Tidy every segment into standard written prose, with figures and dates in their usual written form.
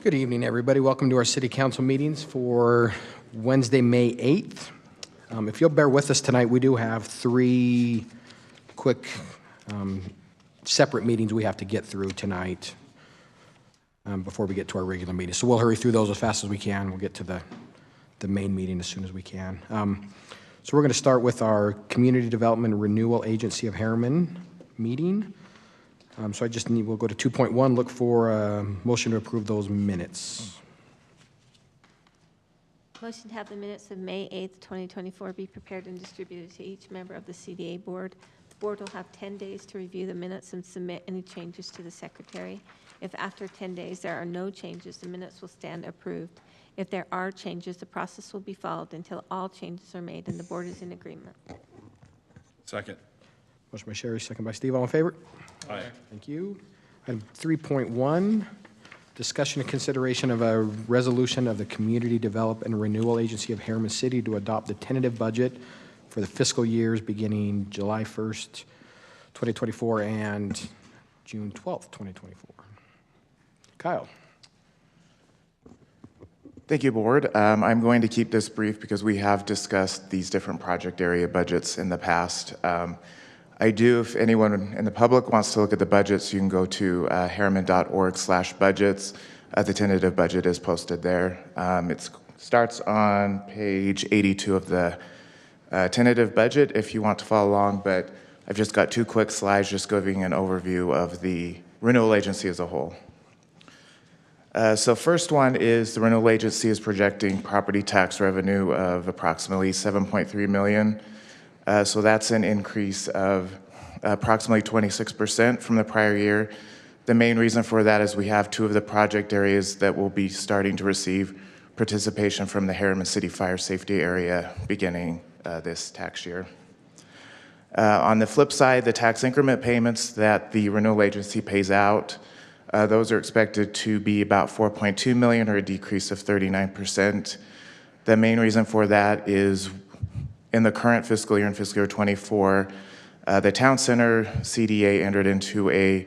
Good evening, everybody. Welcome to our City Council meetings for Wednesday, May 8th. If you'll bear with us tonight, we do have three quick separate meetings we have to get through tonight before we get to our regular meeting. So we'll hurry through those as fast as we can. We'll get to the main meeting as soon as we can. So we're going to start with our Community Development Renewal Agency of Herriman meeting. So we'll go to 2.1, look for a motion to approve those minutes. Motion to have the minutes of May 8th, 2024 be prepared and distributed to each member of the CDA board. The board will have 10 days to review the minutes and submit any changes to the secretary. If after 10 days there are no changes, the minutes will stand approved. If there are changes, the process will be followed until all changes are made and the board is in agreement. Second. Motion by Sherry, second by Steve. All in favor? Aye. Thank you. Item 3.1, discussion and consideration of a resolution of the Community Development and Renewal Agency of Herriman City to adopt the tentative budget for the fiscal years beginning July 1st, 2024 and June 12th, 2024. Kyle. Thank you, Board. I'm going to keep this brief because we have discussed these different project area budgets in the past. If anyone in the public wants to look at the budgets, you can go to herriman.org/budgets. The tentative budget is posted there. It starts on page 82 of the tentative budget if you want to follow along, but I've just got two quick slides just giving an overview of the renewal agency as a whole. So first one is the renewal agency is projecting property tax revenue of approximately $7.3 million. So that's an increase of approximately 26% from the prior year. The main reason for that is we have two of the project areas that will be starting to receive participation from the Herriman City Fire Safety Area beginning this tax year. On the flip side, the tax increment payments that the renewal agency pays out, those are expected to be about $4.2 million, or a decrease of 39%. The main reason for that is in the current fiscal year, in fiscal year 24, the Town Center CDA entered into a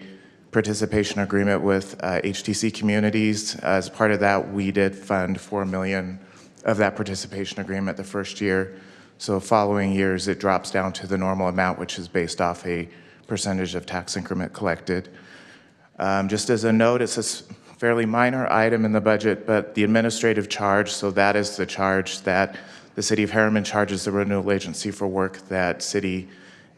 participation agreement with HTC Communities. As part of that, we did fund $4 million of that participation agreement the first year. So following years, it drops down to the normal amount, which is based off a percentage of tax increment collected. Just as a note, it's a fairly minor item in the budget, but the administrative charge, so that is the charge that the City of Herriman charges the renewal agency for work that city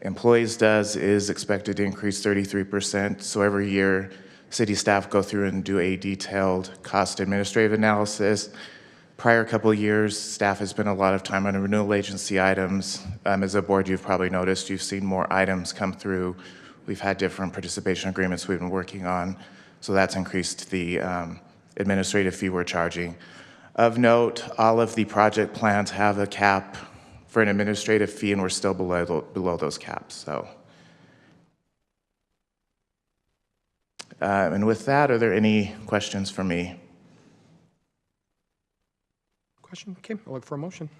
employees does, is expected to increase 33%. So every year, city staff go through and do a detailed cost administrative analysis. Prior couple of years, staff has spent a lot of time on renewal agency items. As a board, you've probably noticed you've seen more items come through. We've had different participation agreements we've been working on. So that's increased the administrative fee we're charging. Of note, all of the project plans have a cap for an administrative fee, and we're still below those caps. So, and with that, are there any questions for me? Question? Okay, I'll look for a motion.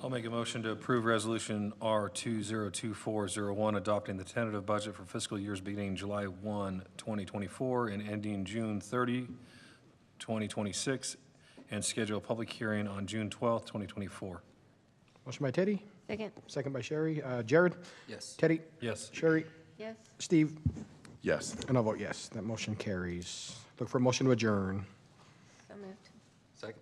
I'll make a motion to approve Resolution R202401, adopting the tentative budget for fiscal years beginning July 1, 2024 and ending June 30, 2026, and schedule a public hearing on June 12, 2024. Motion by Teddy. Second. Second by Sherry. Jared? Yes. Teddy? Yes. Sherry? Yes. Steve? Yes. And I'll vote yes. That motion carries. Look for a motion to adjourn. So moved. Second.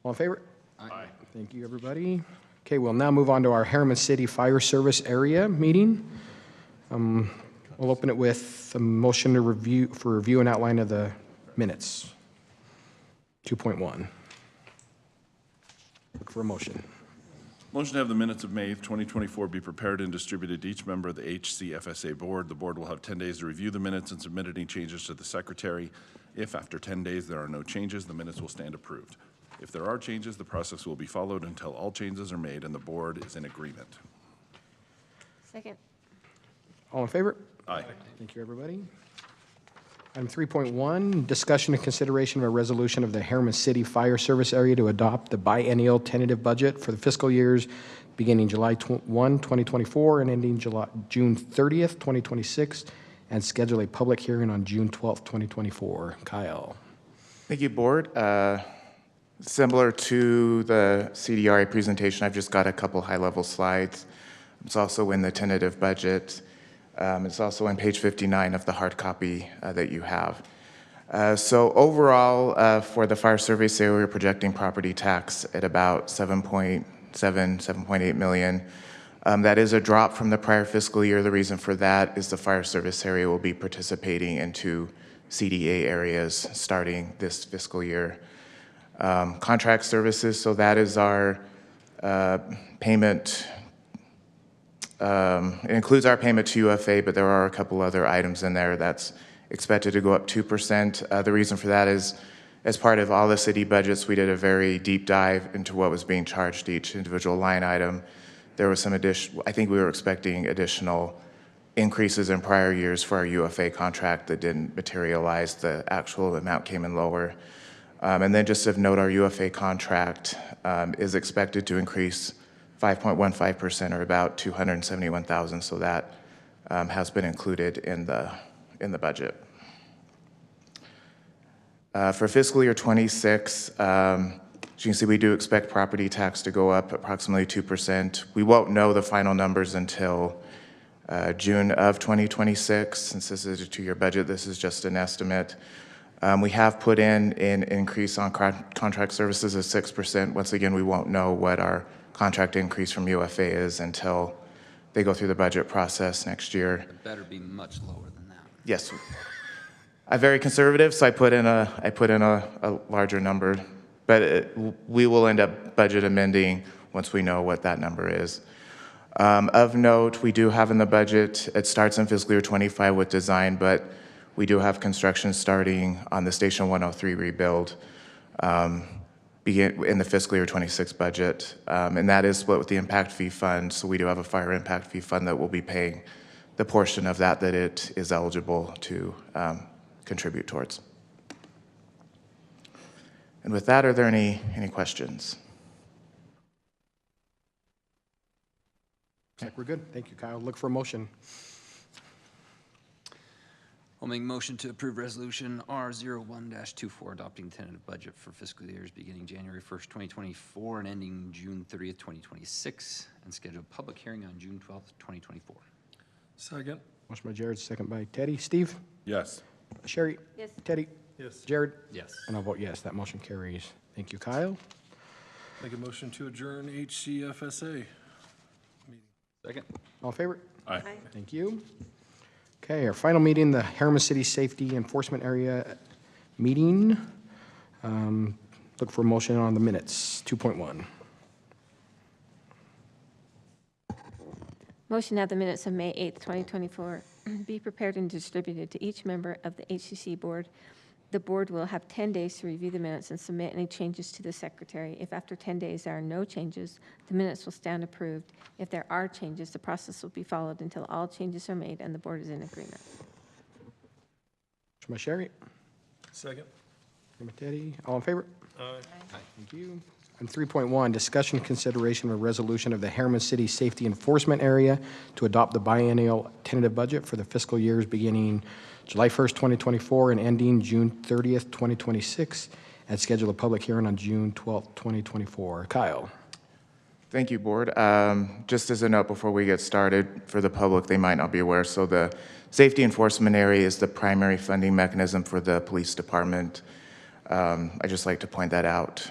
All in favor? Aye. Thank you, everybody. Okay, we'll now move on to our Herriman City Fire Service Area meeting. We'll open it with a motion to review and outline of the minutes. 2.1. Look for a motion. Motion to have the minutes of May 2024 be prepared and distributed to each member of the HCFSA board. The board will have 10 days to review the minutes and submit any changes to the secretary. If after 10 days there are no changes, the minutes will stand approved. If there are changes, the process will be followed until all changes are made and the board is in agreement. Second. All in favor? Aye. Thank you, everybody. Item 3.1, discussion and consideration of a resolution of the Herriman City Fire Service Area to adopt the biennial tentative budget for the fiscal years beginning July 1, 2024 and ending June 30th, 2026, and schedule a public hearing on June 12th, 2024. Kyle. Thank you, Board. Similar to the CDRA presentation, I've just got a couple high-level slides. It's also in the tentative budget. It's also on page 59 of the hard copy that you have. So overall, for the fire service area, we're projecting property tax at about 7.8 million. That is a drop from the prior fiscal year. The reason for that is the fire service area will be participating into CDA areas starting this fiscal year. Contract services, so that is our payment. It includes our payment to UFA, but there are a couple other items in there that's expected to go up 2%. The reason for that is, as part of all the city budgets, we did a very deep dive into what was being charged each individual line item. There was some additional, I think we were expecting additional increases in prior years for our UFA contract that didn't materialize. The actual amount came in lower. And then just of note, our UFA contract is expected to increase 5.15%, or about $271,000. So that has been included in the budget. For fiscal year 26, as you can see, we do expect property tax to go up approximately 2%. We won't know the final numbers until June of 2026. Since this is a two-year budget, this is just an estimate. We have put in an increase on contract services of 6%. Once again, we won't know what our contract increase from UFA is until they go through the budget process next year. It better be much lower than that. Yes. I'm very conservative, so I put in a larger number, but we will end up budget amending once we know what that number is. Of note, we do have in the budget, it starts in fiscal year 25 with design, but we do have construction starting on the Station 103 rebuild begin in the fiscal year 26 budget, and that is split with the impact fee fund. So we do have a fire impact fee fund that will be paying the portion of that it is eligible to contribute towards. And with that, are there any questions? Looks like we're good. Thank you, Kyle. Look for a motion. I'll make a motion to approve resolution R01-24, adopting tentative budget for fiscal years beginning January 1st, 2024 and ending June 30th, 2026, and schedule a public hearing on June 12th, 2024. Second. Motion by Jared, second by Teddy. Steve? Yes. Sherry? Yes. Teddy? Yes. Jared? Yes. And I'll vote yes. That motion carries. Thank you, Kyle. Make a motion to adjourn HCFSA. Second. All in favor? Aye. Thank you. Okay, our final meeting, the Herriman City Safety Enforcement Area meeting. Look for a motion on the minutes, 2.1. Motion that the minutes of May 8th, 2024 be prepared and distributed to each member of the HCC board. The board will have 10 days to review the minutes and submit any changes to the secretary. If after 10 days there are no changes, the minutes will stand approved. If there are changes, the process will be followed until all changes are made and the board is in agreement. Motion by Sherry, Second. second by Teddy. All in favor? Aye. Thank you. And 3.1, discussion consideration of a resolution of the Herriman City Safety Enforcement Area to adopt the biennial tentative budget for the fiscal years beginning July 1st, 2024 and ending June 30th, 2026, and schedule a public hearing on June 12th, 2024. Kyle. Thank you, Board. Just as a note before we get started, for the public, they might not be aware, so the Safety Enforcement Area is the primary funding mechanism for the police department. I'd just like to point that out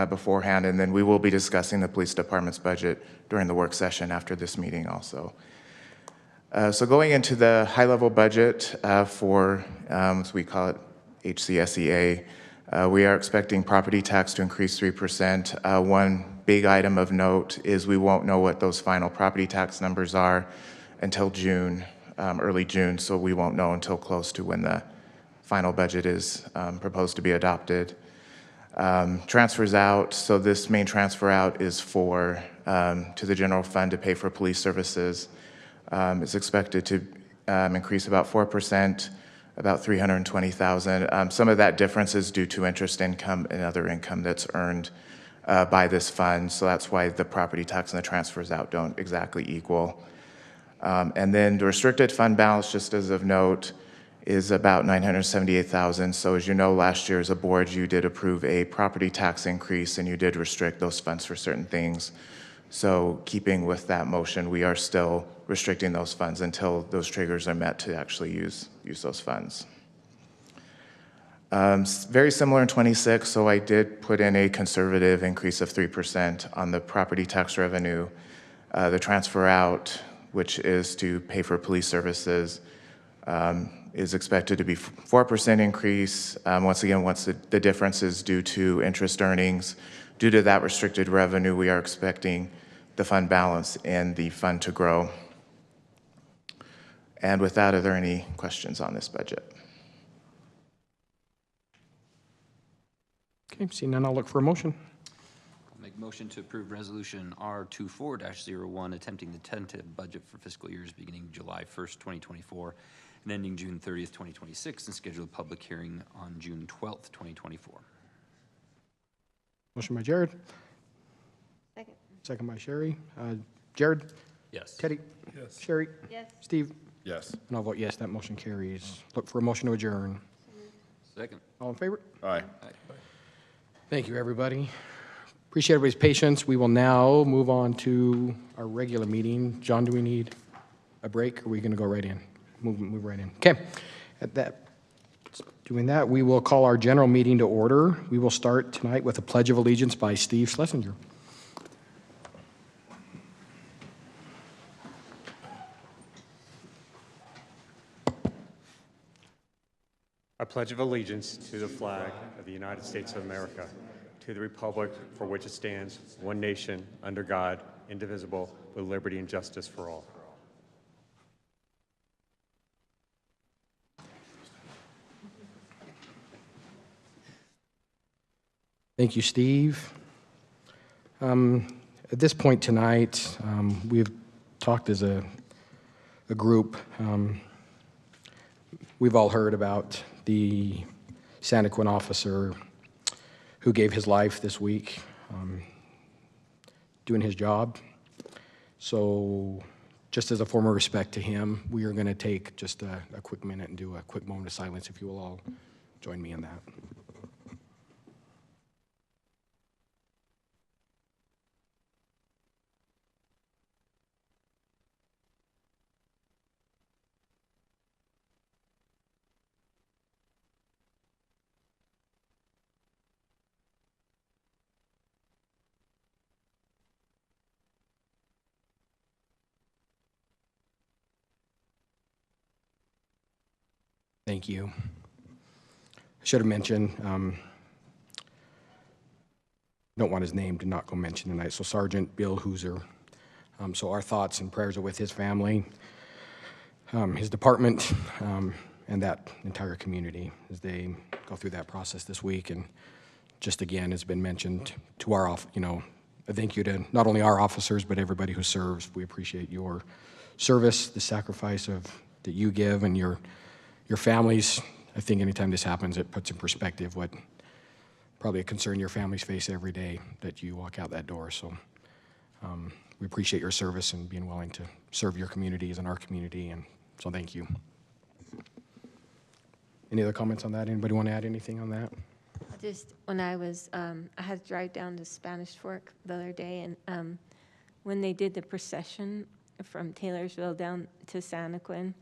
beforehand, and then we will be discussing the police department's budget during the work session after this meeting also. So going into the high-level budget for, as we call it, HCSEA, we are expecting property tax to increase 3%. One big item of note is we won't know what those final property tax numbers are until June, early June, so we won't know until close to when the final budget is proposed to be adopted. Transfers out, so this main transfer out is for to the general fund to pay for police services. It's expected to increase about 4%, about $320,000. Some of that difference is due to interest income and other income that's earned by this fund, so that's why the property tax and the transfers out don't exactly equal. And then the restricted fund balance, just as of note, is about $978,000. So as you know, last year as a board, you did approve a property tax increase and you did restrict those funds for certain things. So keeping with that motion, we are still restricting those funds until those triggers are met to actually use those funds. Very similar in 26, so I did put in a conservative increase of 3% on the property tax revenue. The transfer out, which is to pay for police services, is expected to be 4% increase. Once again, the difference is due to interest earnings. Due to that restricted revenue, we are expecting the fund balance and the fund to grow. And with that, are there any questions on this budget? Okay, seeing none, I'll look for a motion. I'll make motion to approve resolution R24-01, attempting the tentative budget for fiscal years beginning July 1st, 2024, and ending June 30th, 2026, and schedule a public hearing on June 12th, 2024. Motion by Jared, Second. second by Sherry. Jared? Yes. Teddy? Yes. Sherry? Yes. Steve? Yes. And I'll vote yes, that motion carries. Look for a motion to adjourn. Second. All in favor? Aye. Thank you, everybody. Appreciate everybody's patience. We will now move on to our regular meeting. John, do we need a break, or are we going to go right in? Move right in. Okay. Doing that, we will call our general meeting to order. We will start tonight with a Pledge of Allegiance by Steve Schlesinger. I pledge of allegiance to the flag of the United States of America, to the republic for which it stands, one nation, under God, indivisible, with liberty and justice for all. Thank you, Steve. At this point tonight, we've talked as a group. We've all heard about the Santaquin officer who gave his life this week doing his job. So just as a form of respect to him, we are going to take just a quick minute and do a quick moment of silence, if you will all join me in that. Thank you. I should have mentioned, don't want his name to not go mention tonight, so Sergeant Bill Hooser. So our thoughts and prayers are with his family, his department, and that entire community as they go through that process this week. And just again, has been mentioned to our, a thank you to not only our officers, but everybody who serves. We appreciate your service, the sacrifice that you give, and your families. I think anytime this happens, it puts in perspective what probably a concern your families face every day that you walk out that door. So we appreciate your service and being willing to serve your communities and our community, and so thank you. Any other comments on that? Anybody want to add anything on that? Just when I had to drive down to Spanish Fork the other day, and when they did the procession from Taylorsville down to Santaquin,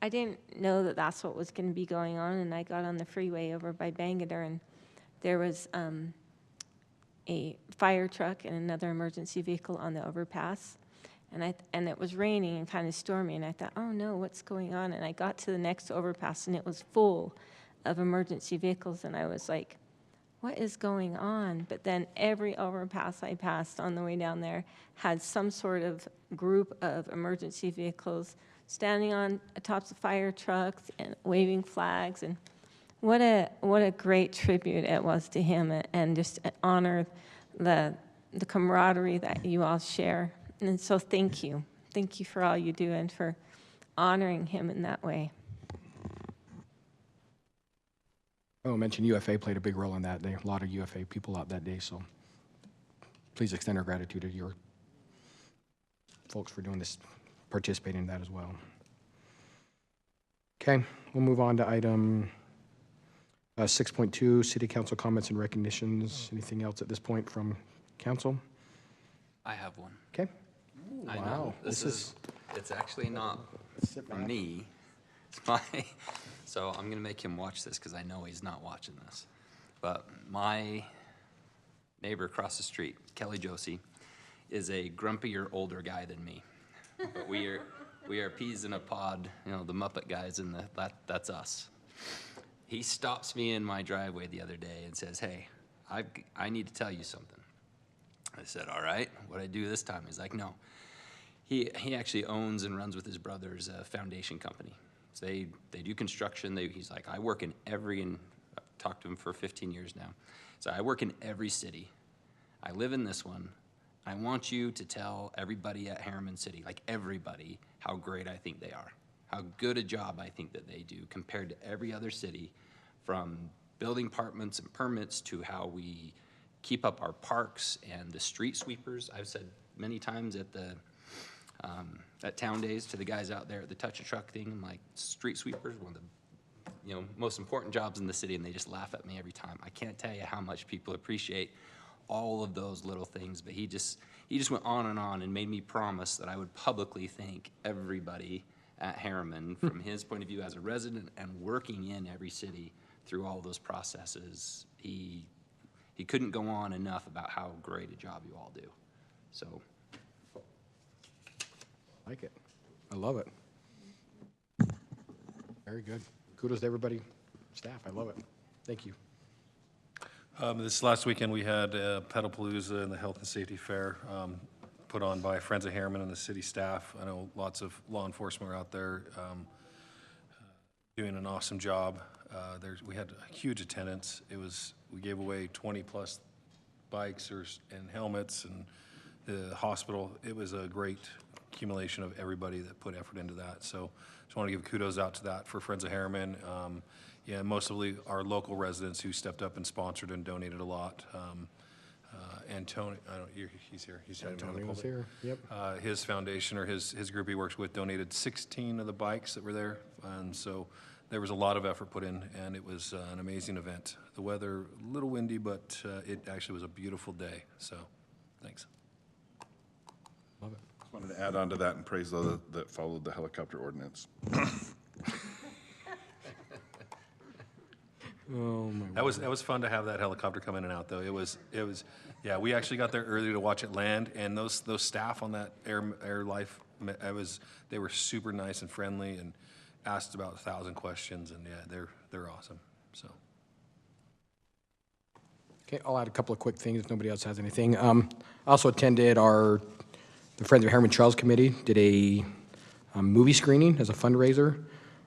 I didn't know that that's what was going to be going on, and I got on the freeway over by Bangalore, and there was a fire truck and another emergency vehicle on the overpass, and it was raining and kind of stormy, and I thought, oh no, what's going on? And I got to the next overpass, and it was full of emergency vehicles, and I was like, what is going on? But then every overpass I passed on the way down there had some sort of group of emergency vehicles standing on tops of fire trucks and waving flags, and what a great tribute it was to him, and just honor the camaraderie that you all share. And so thank you for all you do and for honoring him in that way. Oh, I mentioned UFA played a big role in that day. A lot of UFA people out that day, so please extend our gratitude to your folks for doing this participating in that as well. Okay, we'll move on to item 6.2, city council comments and recognitions. Anything else at this point from council? I have one. Okay. I Wow, know, it's actually not from me, it's my, so I'm gonna make him watch this, because I know he's not watching this. But my neighbor across the street, Kelly Josie, is a grumpier, older guy than me. But we are peas in a pod, you know, the Muppet guys, and that's us. He stops me in my driveway the other day and says, "Hey, I need to tell you something." I said, "All right, what'd I do this time?" He's like, "No." He actually owns and runs with his brothers a foundation company. So they do construction. He's like, "I work in every," and I've talked to him for 15 years now. So I work in every city. I live in this one. I want you to tell everybody at Herriman City, like everybody, how great I think they are, how good a job I think that they do compared to every other city, from building apartments and permits to how we keep up our parks and the street sweepers. I've said many times at town days to the guys out there at the touch a truck thing, I'm like, street sweepers, one of the most important jobs in the city, and they just laugh at me every time. I can't tell you how much people appreciate all of those little things, but he just went on and made me promise that I would publicly thank everybody at Herriman from his point of view as a resident and working in every city through all those processes. He couldn't go on enough about how great a job you all do. So. Like it. I love it. Very good. Kudos to everybody, staff. I love it. Thank you. This last weekend, we had Pedalpalooza and the Health and Safety Fair put on by Friends of Herriman and the city staff. I know lots of law enforcement were out there doing an awesome job. We had a huge attendance. We gave away 20-plus bikes and helmets, and the hospital. It was a great accumulation of everybody that put effort into that. So just want to give kudos out to that for Friends of Herriman. Yeah, mostly our local residents who stepped up and sponsored and donated a lot. And Tony, he's here. He's Tony was here. Yep. His foundation, or his group he works with, donated 16 of the bikes that were there. And so there was a lot of effort put in, and it was an amazing event. The weather, a little windy, but it actually was a beautiful day. So thanks. Love it. Just wanted to add on to that and praise those that followed the helicopter ordinance. Oh my That was fun to have that helicopter come in and out, though. It was yeah. We actually got there early to watch it land, and those staff on that air life, they were super nice and friendly, and asked about 1,000 questions, and yeah, they're awesome. So. Okay, I'll add a couple of quick things if nobody else has anything. I also attended the Friends of Herriman Trails Committee did a movie screening as a fundraiser.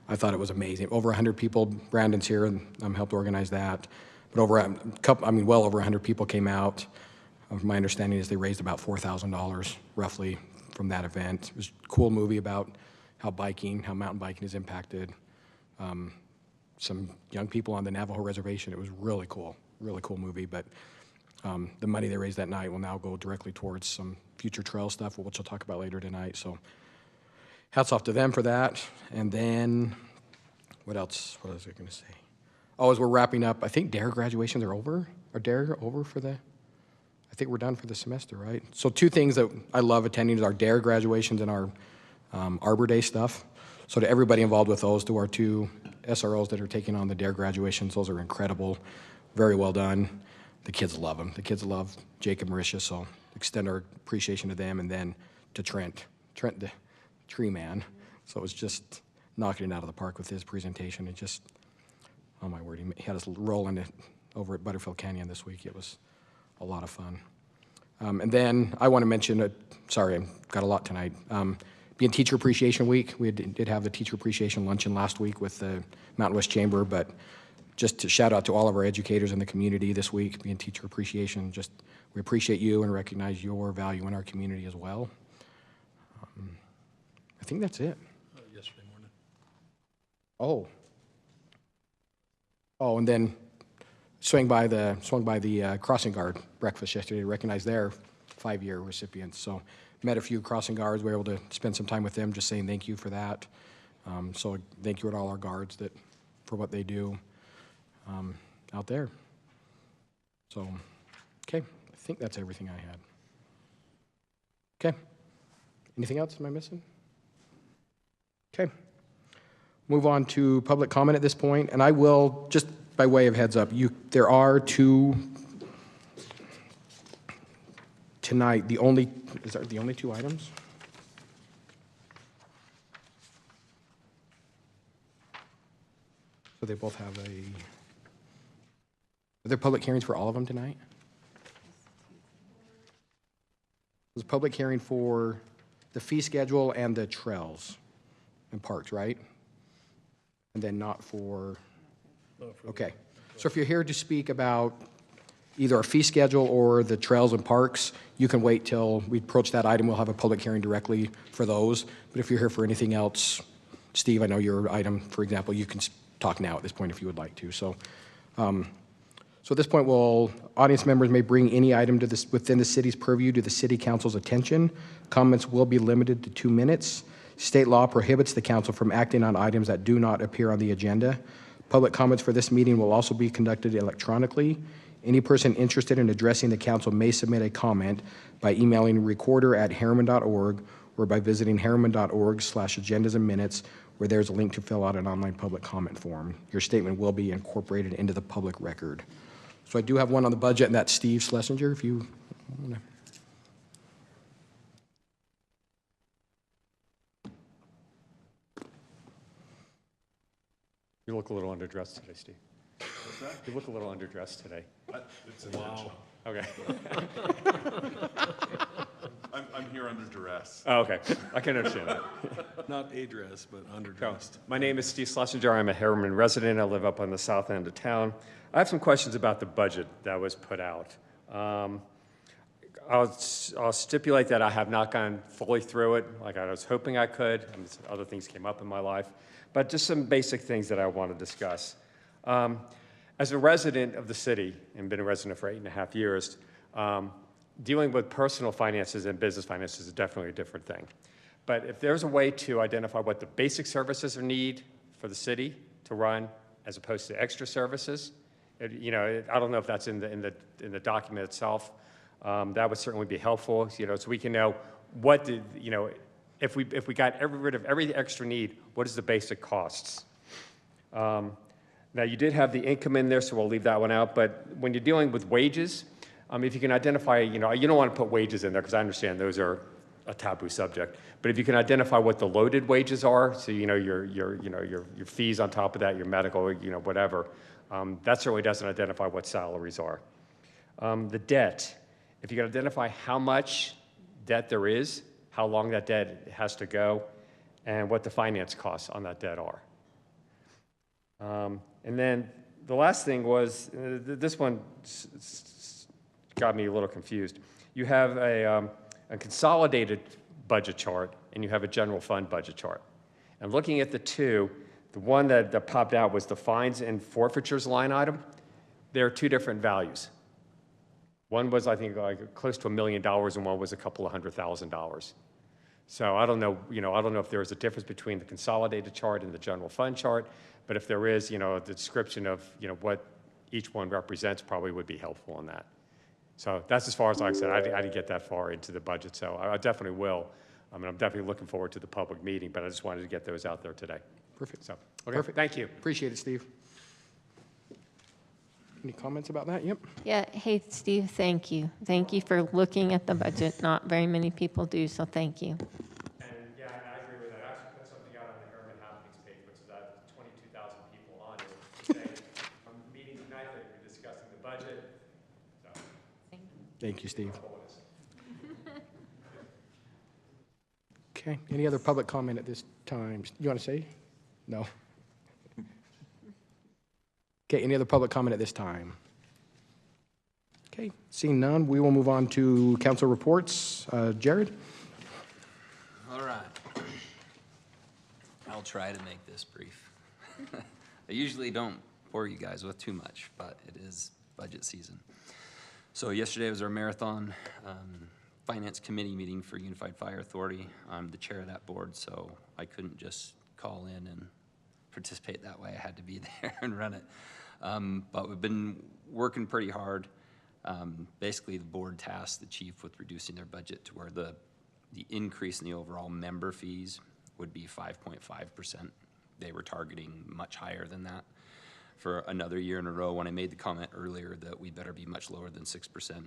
I thought it was amazing. Over 100 people. Brandon's here and helped organize that. But well over 100 people came out. My understanding is they raised about $4,000 roughly from that event. It was a cool movie about how mountain biking is impacted some young people on the Navajo reservation. It was really cool movie. But the money they raised that night will now go directly towards some future trail stuff, which we'll talk about later tonight. So hats off to them for that. And then, what else? What was I going to say? Oh, as we're wrapping up, I think DARE graduations are over. Are DARE over I think we're done for the semester, right? So two things that I love attending is our DARE graduations and our Arbor Day stuff. So to everybody involved with those, to our two SROs that are taking on the DARE graduations, those are incredible. Very well done. The kids love them. The kids love Jake and Marisha, so extend our appreciation to them. And then to Trent the tree man. So it was just knocking it out of the park with his presentation. It just, oh my word, he had us rolling it over at Butterfield Canyon this week. It was a lot of fun. And then I want to mention, sorry, I've got a lot tonight. Being Teacher Appreciation Week, we did have the Teacher Appreciation Luncheon last week with the Mountain West Chamber, but just to shout out to all of our educators in the community this week, being Teacher Appreciation, we appreciate you and recognize your value in our community as well. I think that's it. Yesterday morning. Oh, and then swung by the Crossing Guard breakfast yesterday to recognize their 5-year recipients. So met a few crossing guards. We were able to spend some time with them, just saying thank you for that. So thank you to all our guards for what they do out there. So, okay, I think that's everything I had. Okay. Anything else am I missing? Okay. Move on to public comment at this point, and I will, just by way of heads up, there are two tonight, is that the only two items? So they both have are there public hearings for all of them tonight? There's a public hearing for the fee schedule and the trails and parks, right? And then not for, okay. So if you're here to speak about either a fee schedule or the trails and parks, you can wait till we approach that item. We'll have a public hearing directly for those. But if you're here for anything else, Steve, I know your item, for example, you can talk now at this point if you would like to. So, so at this point, audience members may bring any item within the city's purview to the city council's attention. Comments will be limited to 2 minutes. State law prohibits the council from acting on items that do not appear on the agenda. Public comments for this meeting will also be conducted electronically. Any person interested in addressing the council may submit a comment by emailing recorder@herriman.org or by visiting herriman.org/agendas and minutes, where there's a link to fill out an online public comment form. Your statement will be incorporated into the public record. So I do have one on the budget, and that's Steve Schlesinger, if you want to. You look a little underdressed today, Steve. What's that? You look a little underdressed today. It's intentional. Okay. I'm here under duress. Oh, okay. I can understand that. Not a dress, but So, underdressed. my nname is Steve Schlesinger. I'm a Herriman resident. I live up on the south end of town. I have some questions about the budget that was put out. I'll stipulate that I have not gone fully through it like I was hoping I could. I mean, other things came up in my life. But just some basic things that I want to discuss. As a resident of the city, and been a resident for 8.5 years, dealing with personal finances and business finances is definitely a different thing. But if there's a way to identify what the basic services are need for the city to run, as opposed to extra services, I don't know if that's in the document itself. That would certainly be helpful, so we can know what if we got rid of every extra need, what is the basic costs? Now, you did have the income in there, so we'll leave that one out. But when you're dealing with wages, if you can identify, you don't want to put wages in there because I understand those are a taboo subject. But if you can identify what the loaded wages are, so your fees on top of that, your medical, whatever, that certainly doesn't identify what salaries are. The debt, if you can identify how much debt there is, how long that debt has to go, and what the finance costs on that debt are. And then the last thing was, this one got me a little confused. You have a consolidated budget chart, and you have a general fund budget chart. And looking at the two, the one that popped out was the fines and forfeitures line item. There are two different values. One was, I think, like close to $1 million, and one was a couple of $100,000. So I don't know if there is a difference between the consolidated chart and the general fund chart, but if there is, the description of, what each one represents probably would be helpful on that. So that's as far as, like I said, I didn't get that far into the budget, so I definitely will. I'm definitely looking forward to the public meeting, but I just wanted to get those out there today. Perfect. So, okay, Perfect. thank you. Appreciate it, Steve. Any comments about that? Yep. Yeah, hey, Steve, thank you. Thank you for looking at the budget. Not very many people do, so thank you. And yeah, I agree with that. I actually put something out on the Herriman happenings page, which is that 22,000 people on it, saying, I'm meeting tonight, that you're discussing the budget. So, Thank you, Steve. Okay, any other public comment at this time? You want to say? No? Okay, any other public comment at this time? Okay, seeing none, we will move on to council reports. Jared? All right. I'll try to make this brief. I usually don't bore you guys with too much, but it is budget season. So yesterday was our marathon Finance Committee meeting for Unified Fire Authority. I'm the chair of that board, so I couldn't just call in and participate that way. I had to be there and run it. But we've been working pretty hard. Basically, the board tasked the chief with reducing their budget to where the increase in the overall member fees would be 5.5%. They were targeting much higher than that for another year in a row. When I made the comment earlier that we better be much lower than 6%,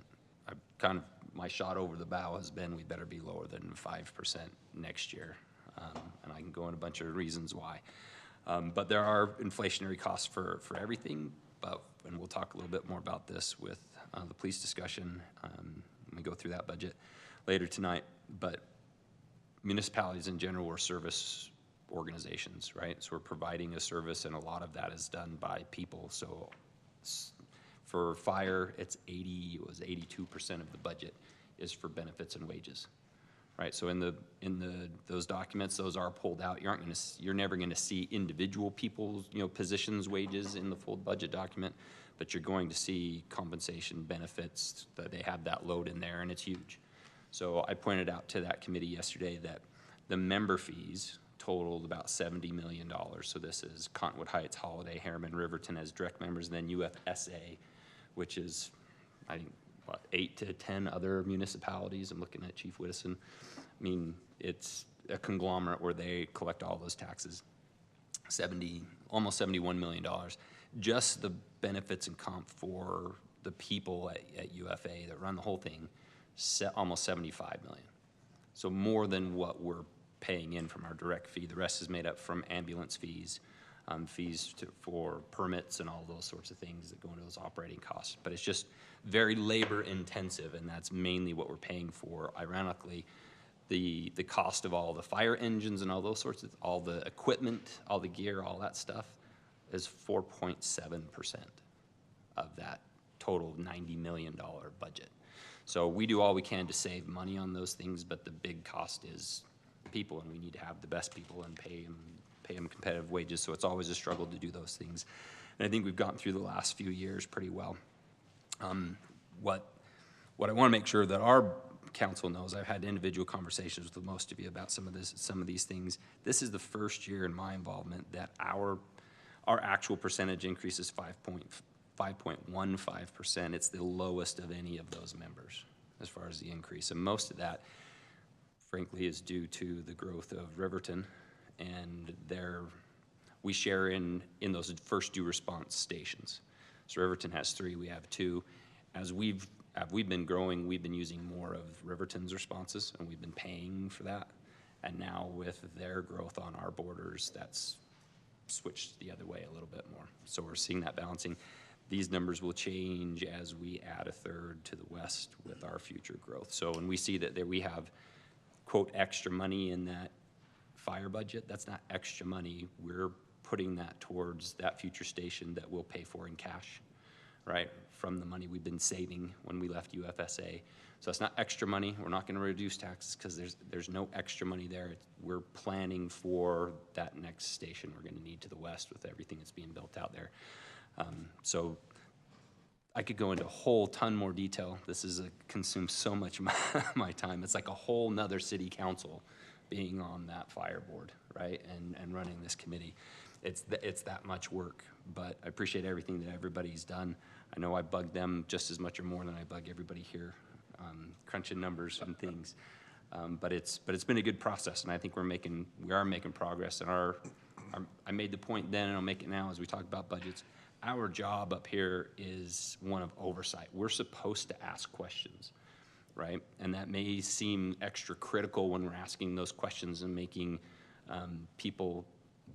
my shot over the bow has been we better be lower than 5% next year. And I can go into a bunch of reasons why. But there are inflationary costs for everything, and we'll talk a little bit more about this with the police discussion when we go through that budget later tonight. But municipalities in general are service organizations, right? So we're providing a service, and a lot of that is done by people. So for fire, it was 82% of the budget is for benefits and wages, right? So in those documents, those are pulled out. You're never going to see individual people's positions, wages in the full budget document, but you're going to see compensation, benefits, that they have that load in there, and it's huge. So I pointed out to that committee yesterday that the member fees totaled about $70 million. So this is Cottonwood Heights, Holiday, Herriman, Riverton as direct members, and then UFSA, which is, I think, 8 to 10 other municipalities. I'm looking at Chief Whittison. I mean, it's a conglomerate where they collect all those taxes. Almost $71 million. Just the benefits and comp for the people at UFA that run the whole thing, almost $75 million. So more than what we're paying in from our direct fee. The rest is made up from ambulance fees, for permits and all those sorts of things that go into those operating costs. But it's just very labor intensive, and that's mainly what we're paying for. Ironically, the cost of all the fire engines and all those sorts of, all the equipment, all the gear, all that stuff is 4.7% of that total $90 million budget. So we do all we can to save money on those things, but the big cost is people, and we need to have the best people and pay them competitive wages. So it's always a struggle to do those things. And I think we've gotten through the last few years pretty well. What I want to make sure that our council knows, I've had individual conversations with most of you about some of these things. This is the first year in my involvement that our actual percentage increase is 5.15%. It's the lowest of any of those members as far as the increase. And most of that, frankly, is due to the growth of Riverton, and we share in those first due response stations. So Riverton has 3, we have 2. As we've been growing, we've been using more of Riverton's responses, and we've been paying for that. And now with their growth on our borders, that's switched the other way a little bit more. So we're seeing that balancing. These numbers will change as we add a third to the west with our future growth. So when we see that we have, quote, extra money in that fire budget, that's not extra money. We're putting that towards that future station that we'll pay for in cash, right, from the money we've been saving when we left UFSA. So it's not extra money. We're not going to reduce taxes because there's no extra money there. We're planning for that next station we're going to need to the west with everything that's being built out there. So I could go into a whole ton more detail. This consumes so much of my time. It's like a whole nother city council being on that fire board, right, and running this committee. It's that much work, but I appreciate everything that everybody's done. I know I bug them just as much or more than I bug everybody here, crunching numbers and things. But it's been a good process, and I think we are making progress. And I made the point then, and I'll make it now as we talk about budgets. Our job up here is one of oversight. We're supposed to ask questions, right? And that may seem extra critical when we're asking those questions and making people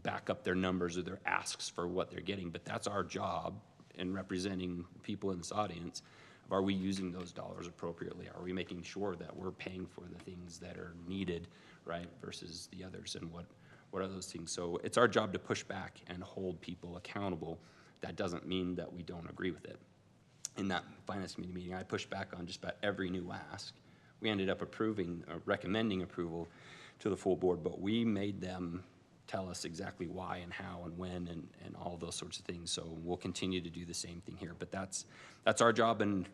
back up their numbers or their asks for what they're getting. But that's our job in representing people in this audience. Are we using those dollars appropriately? Are we making sure that we're paying for the things that are needed, right, versus the others? And what are those things? So it's our job to push back and hold people accountable. That doesn't mean that we don't agree with it. In that finance committee meeting, I pushed back on just about every new ask. We ended up recommending approval to the full board, but we made them tell us exactly why and how and when and all those sorts of things. So we'll continue to do the same thing here. But that's our job, and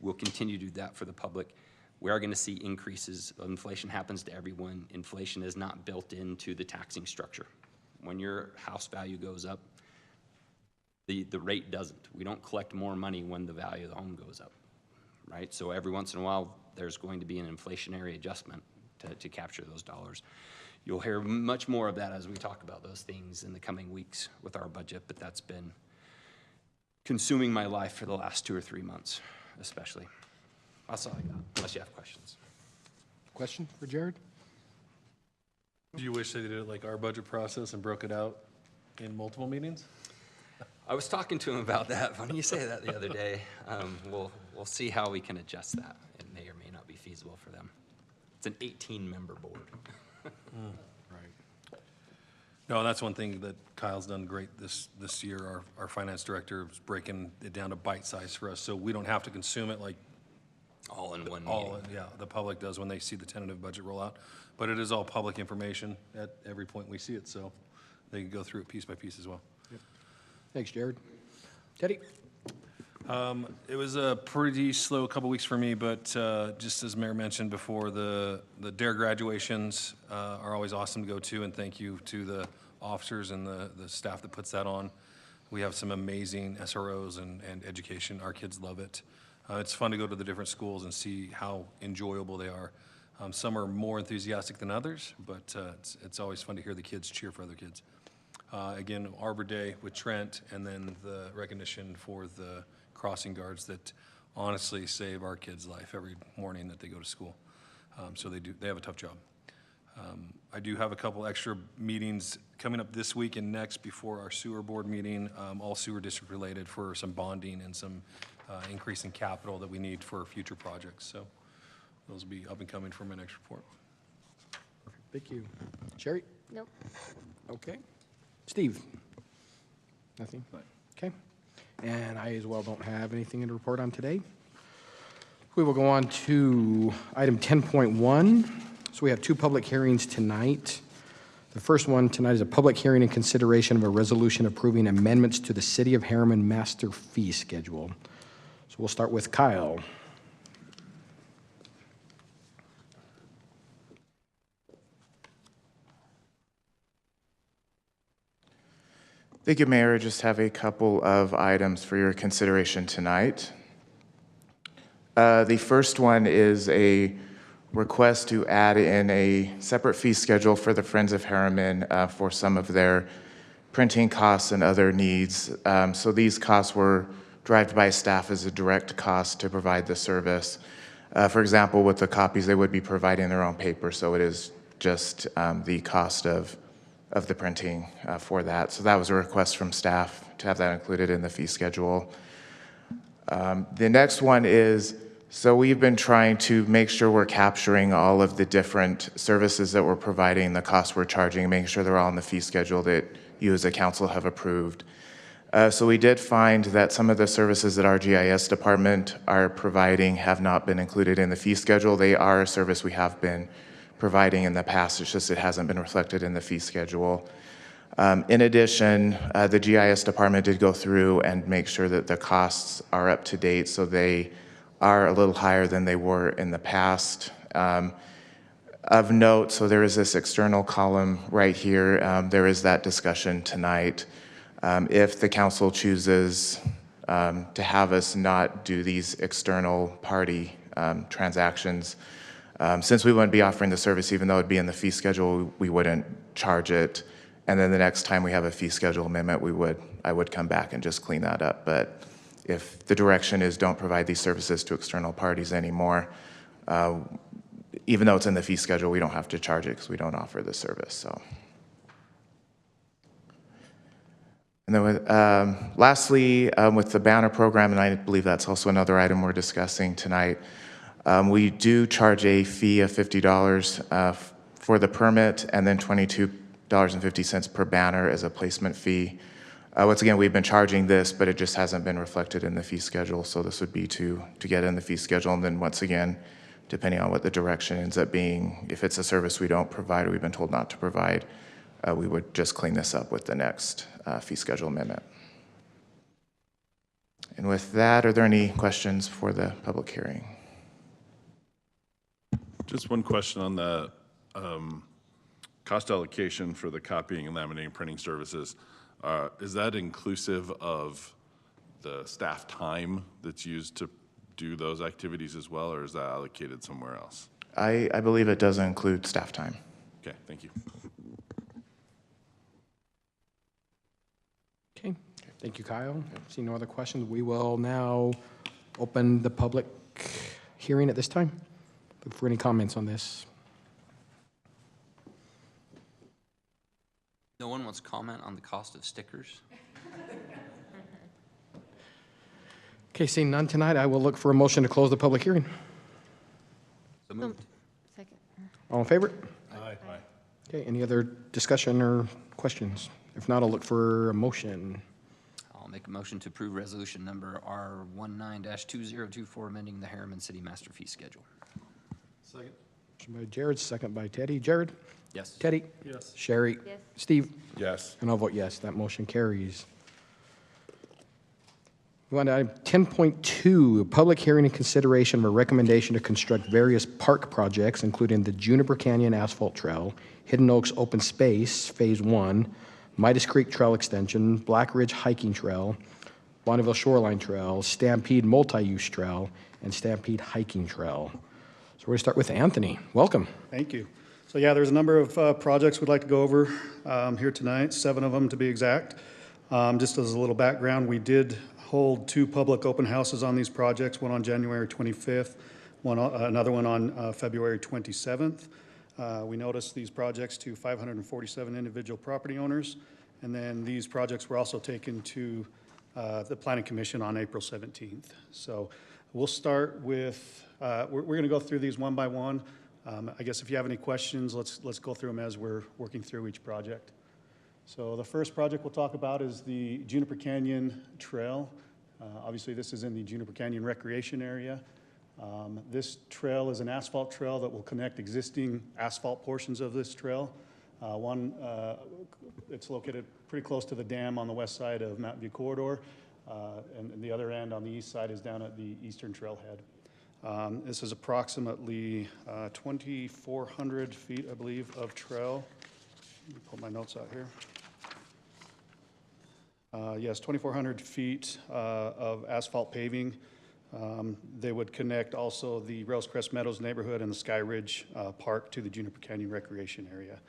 we'll continue to do that for the public. We are going to see increases. Inflation happens to everyone. Inflation is not built into the taxing structure. When your house value goes up, the rate doesn't. We don't collect more money when the value of the home goes up, right? So every once in a while, there's going to be an inflationary adjustment to capture those dollars. You'll hear much more of that as we talk about those things in the coming weeks with our budget, but that's been consuming my life for the last 2 or 3 months, especially. That's all I got, unless you have questions. Question for Jared? Do you wish they did it like our budget process and broke it out in multiple meetings? I was talking to him about that. Funny you say that the other day. We'll see how we can adjust that. It may or may not be feasible for them. It's an 18-member board. Right. No, that's one thing that Kyle's done great this year. Our finance director is breaking it down to bite size for us, so we don't have to consume it like All in one meeting. yeah, the public does when they see the tentative budget roll out. But it is all public information at every point we see it, so they can go through it piece by piece as well. Thanks, Jared. Teddy? It was a pretty slow couple weeks for me, but just as Mayor mentioned before, the DARE graduations are always awesome to go to, and thank you to the officers and the staff that puts that on. We have some amazing SROs and education. Our kids love it. It's fun to go to the different schools and see how enjoyable they are. Some are more enthusiastic than others, but it's always fun to hear the kids cheer for other kids. Again, Arbor Day with Trent, and then the recognition for the crossing guards that honestly save our kids' life every morning that they go to school. So they have a tough job. I do have a couple extra meetings coming up this week and next before our sewer board meeting, all sewer district related, for some bonding and some increase in capital that we need for future projects. So those will be up and coming for my next report. Thank you. Sherry? Nope. Okay. Steve? Nothing? Okay. And I as well don't have anything to report on today. We will go on to item 10.1. So we have 2 public hearings tonight. The first one tonight is a public hearing in consideration of a resolution approving amendments to the City of Herriman master fee schedule. So we'll start with Kyle. Thank you, Mayor. I just have a couple of items for your consideration tonight. The first one is a request to add in a separate fee schedule for the Friends of Herriman for some of their printing costs and other needs. So these costs were derived by staff as a direct cost to provide the service. For example, with the copies, they would be providing their own paper, so it is just the cost of the printing for that. So that was a request from staff to have that included in the fee schedule. The next one is, so we've been trying to make sure we're capturing all of the different services that we're providing, the costs we're charging, making sure they're all in the fee schedule that you as a council have approved. So we did find that some of the services that our GIS department are providing have not been included in the fee schedule. They are a service we have been providing in the past. It's just it hasn't been reflected in the fee schedule. In addition, the GIS department did go through and make sure that the costs are up to date, so they are a little higher than they were in the past. Of note, so there is this external column right here. There is that discussion tonight. If the council chooses to have us not do these external party transactions, since we wouldn't be offering the service, even though it'd be in the fee schedule, we wouldn't charge it. And then the next time we have a fee schedule amendment, I would come back and just clean that up. But if the direction is don't provide these services to external parties anymore, even though it's in the fee schedule, we don't have to charge it because we don't offer the service. So. And then lastly, with the banner program, and I believe that's also another item we're discussing tonight, we do charge a fee of $50 for the permit, and then $22.50 per banner as a placement fee. Once again, we've been charging this, but it just hasn't been reflected in the fee schedule, so this would be to get in the fee schedule, and then once again, depending on what the direction ends up being, if it's a service we don't provide or we've been told not to provide, we would just clean this up with the next fee schedule amendment. And with that, are there any questions for the public hearing? Just one question on the cost allocation for the copying and laminating printing services. Is that inclusive of the staff time that's used to do those activities as well, or is that allocated somewhere else? I believe it does include staff time. Okay, thank you. Okay, thank you, Kyle. See no other questions. We will now open the public hearing at this time. Look for any comments on this. No one wants to comment on the cost of stickers? Okay, seeing none tonight, I will look for a motion to close the public hearing. So moved. Second. All in favor? Aye. Okay, any other discussion or questions? If not, I'll look for a motion. I'll make a motion to approve resolution number R19-2024, amending the Herriman City Master Fee Schedule. Second. Motion by Jared, second by Teddy. Jared? Yes. Teddy? Yes. Sherry? Yes. Steve? Yes. And I'll vote yes, that motion carries. We on to item 10.2, public hearing and consideration of a recommendation to construct various park projects, including the Juniper Canyon Asphalt Trail, Hidden Oaks Open Space, Phase 1, Midas Creek Trail Extension, Black Ridge Hiking Trail, Bonneville Shoreline Trail, Stampede Multi-Use Trail, and Stampede Hiking Trail. So we're going to start with Anthony. Welcome. Thank you. So yeah, there's a number of projects we'd like to go over here tonight, 7 of them to be exact. Just as a little background, we did hold 2 public open houses on these projects, one on January 25th, another one on February 27th. We noticed these projects to 547 individual property owners, and then these projects were also taken to the Planning Commission on April 17th. So we'll start with, we're going to go through these one by one. I guess if you have any questions, let's go through them as we're working through each project. So the first project we'll talk about is the Juniper Canyon Trail. Obviously, this is in the Juniper Canyon Recreation Area. This trail is an asphalt trail that will connect existing asphalt portions of this trail. It's located pretty close to the dam on the west side of Mountain View Corridor, and the other end on the east side is down at the eastern trailhead. This is approximately 2,400 feet, I believe, of trail. Let me pull my notes out here. Yes, 2,400 feet of asphalt paving. They would connect also the Rosecrest Meadows neighborhood and the Sky Ridge Park to the Juniper Canyon Recreation Area.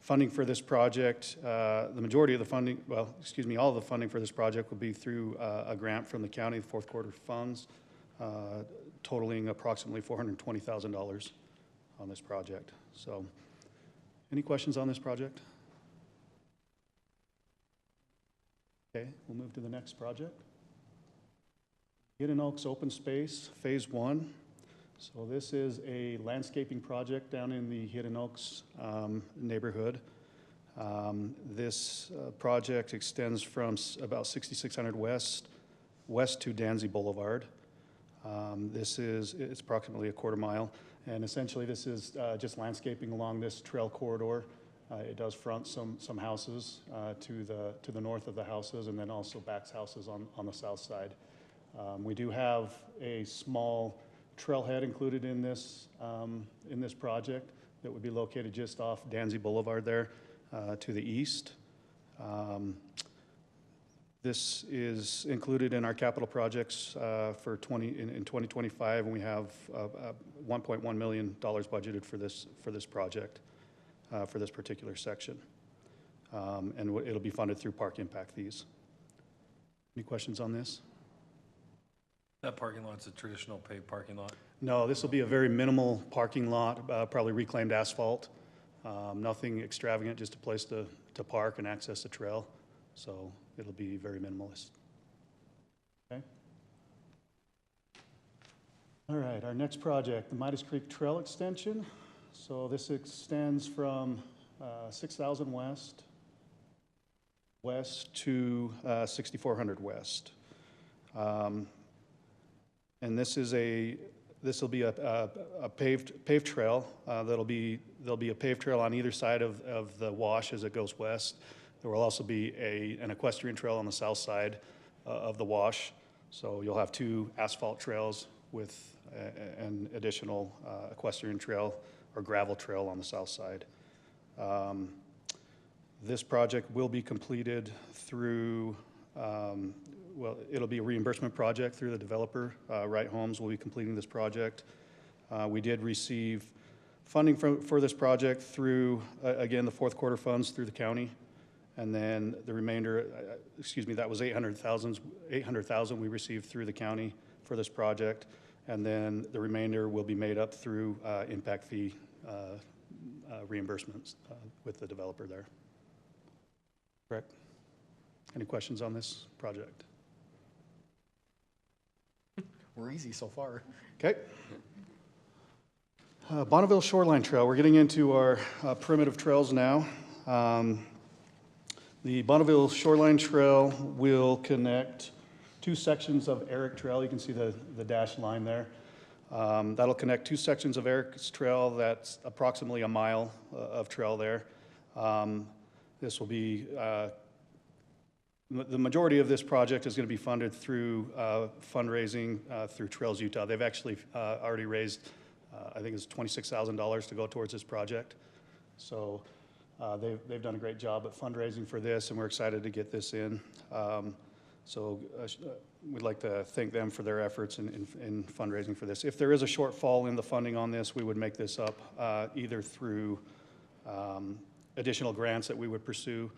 Funding for this project, the majority of the funding, all of the funding for this project will be through a grant from the county, the fourth quarter funds, totaling approximately $420,000 on this project. So, any questions on this project? Okay, we'll move to the next project. Hidden Oaks Open Space, Phase 1. So this is a landscaping project down in the Hidden Oaks neighborhood. This project extends from about 6600 west to Danzy Boulevard. It's approximately a quarter mile, and essentially this is just landscaping along this trail corridor. It does front some houses to the north of the houses, and then also backs houses on the south side. We do have a small trailhead included in this project that would be located just off Danzy Boulevard there to the east. This is included in our capital projects for 2025, and we have $1.1 million budgeted for this project, for this particular section. And it'll be funded through park impact fees. Any questions on this? That parking lot's a traditional paved parking lot? No, this will be a very minimal parking lot, probably reclaimed asphalt. Nothing extravagant, just a place to park and access the trail. So it'll be very minimalist. Okay. All right, our next project, the Midas Creek Trail Extension. So this extends from 6,000 west to 6,400 west. And this will be a paved trail. There'll be a paved trail on either side of the wash as it goes west. There will also be an equestrian trail on the south side of the wash. So you'll have 2 asphalt trails with an additional equestrian trail or gravel trail on the south side. This project will be completed through, well, it'll be a reimbursement project through the developer. Right Homes will be completing this project. We did receive funding for this project through, again, the fourth quarter funds through the county. And then the remainder, that was $800,000 we received through the county for this project. And then the remainder will be made up through impact fee reimbursements with the developer there. Correct? Any questions on this project? We're easy so far. Okay. Bonneville Shoreline Trail, we're getting into our primitive trails now. The Bonneville Shoreline Trail will connect 2 sections of Eric Trail. You can see the dashed line there. That'll connect 2 sections of Eric's Trail. That's approximately a mile of trail there. This will be, the majority of this project is going to be funded through fundraising through Trails Utah. They've actually already raised, I think it's $26,000 to go towards this project. So they've done a great job at fundraising for this, and we're excited to get this in. We'd like to thank them for their efforts in fundraising for this. If there is a shortfall in the funding on this, we would make this up either through additional grants that we would pursue,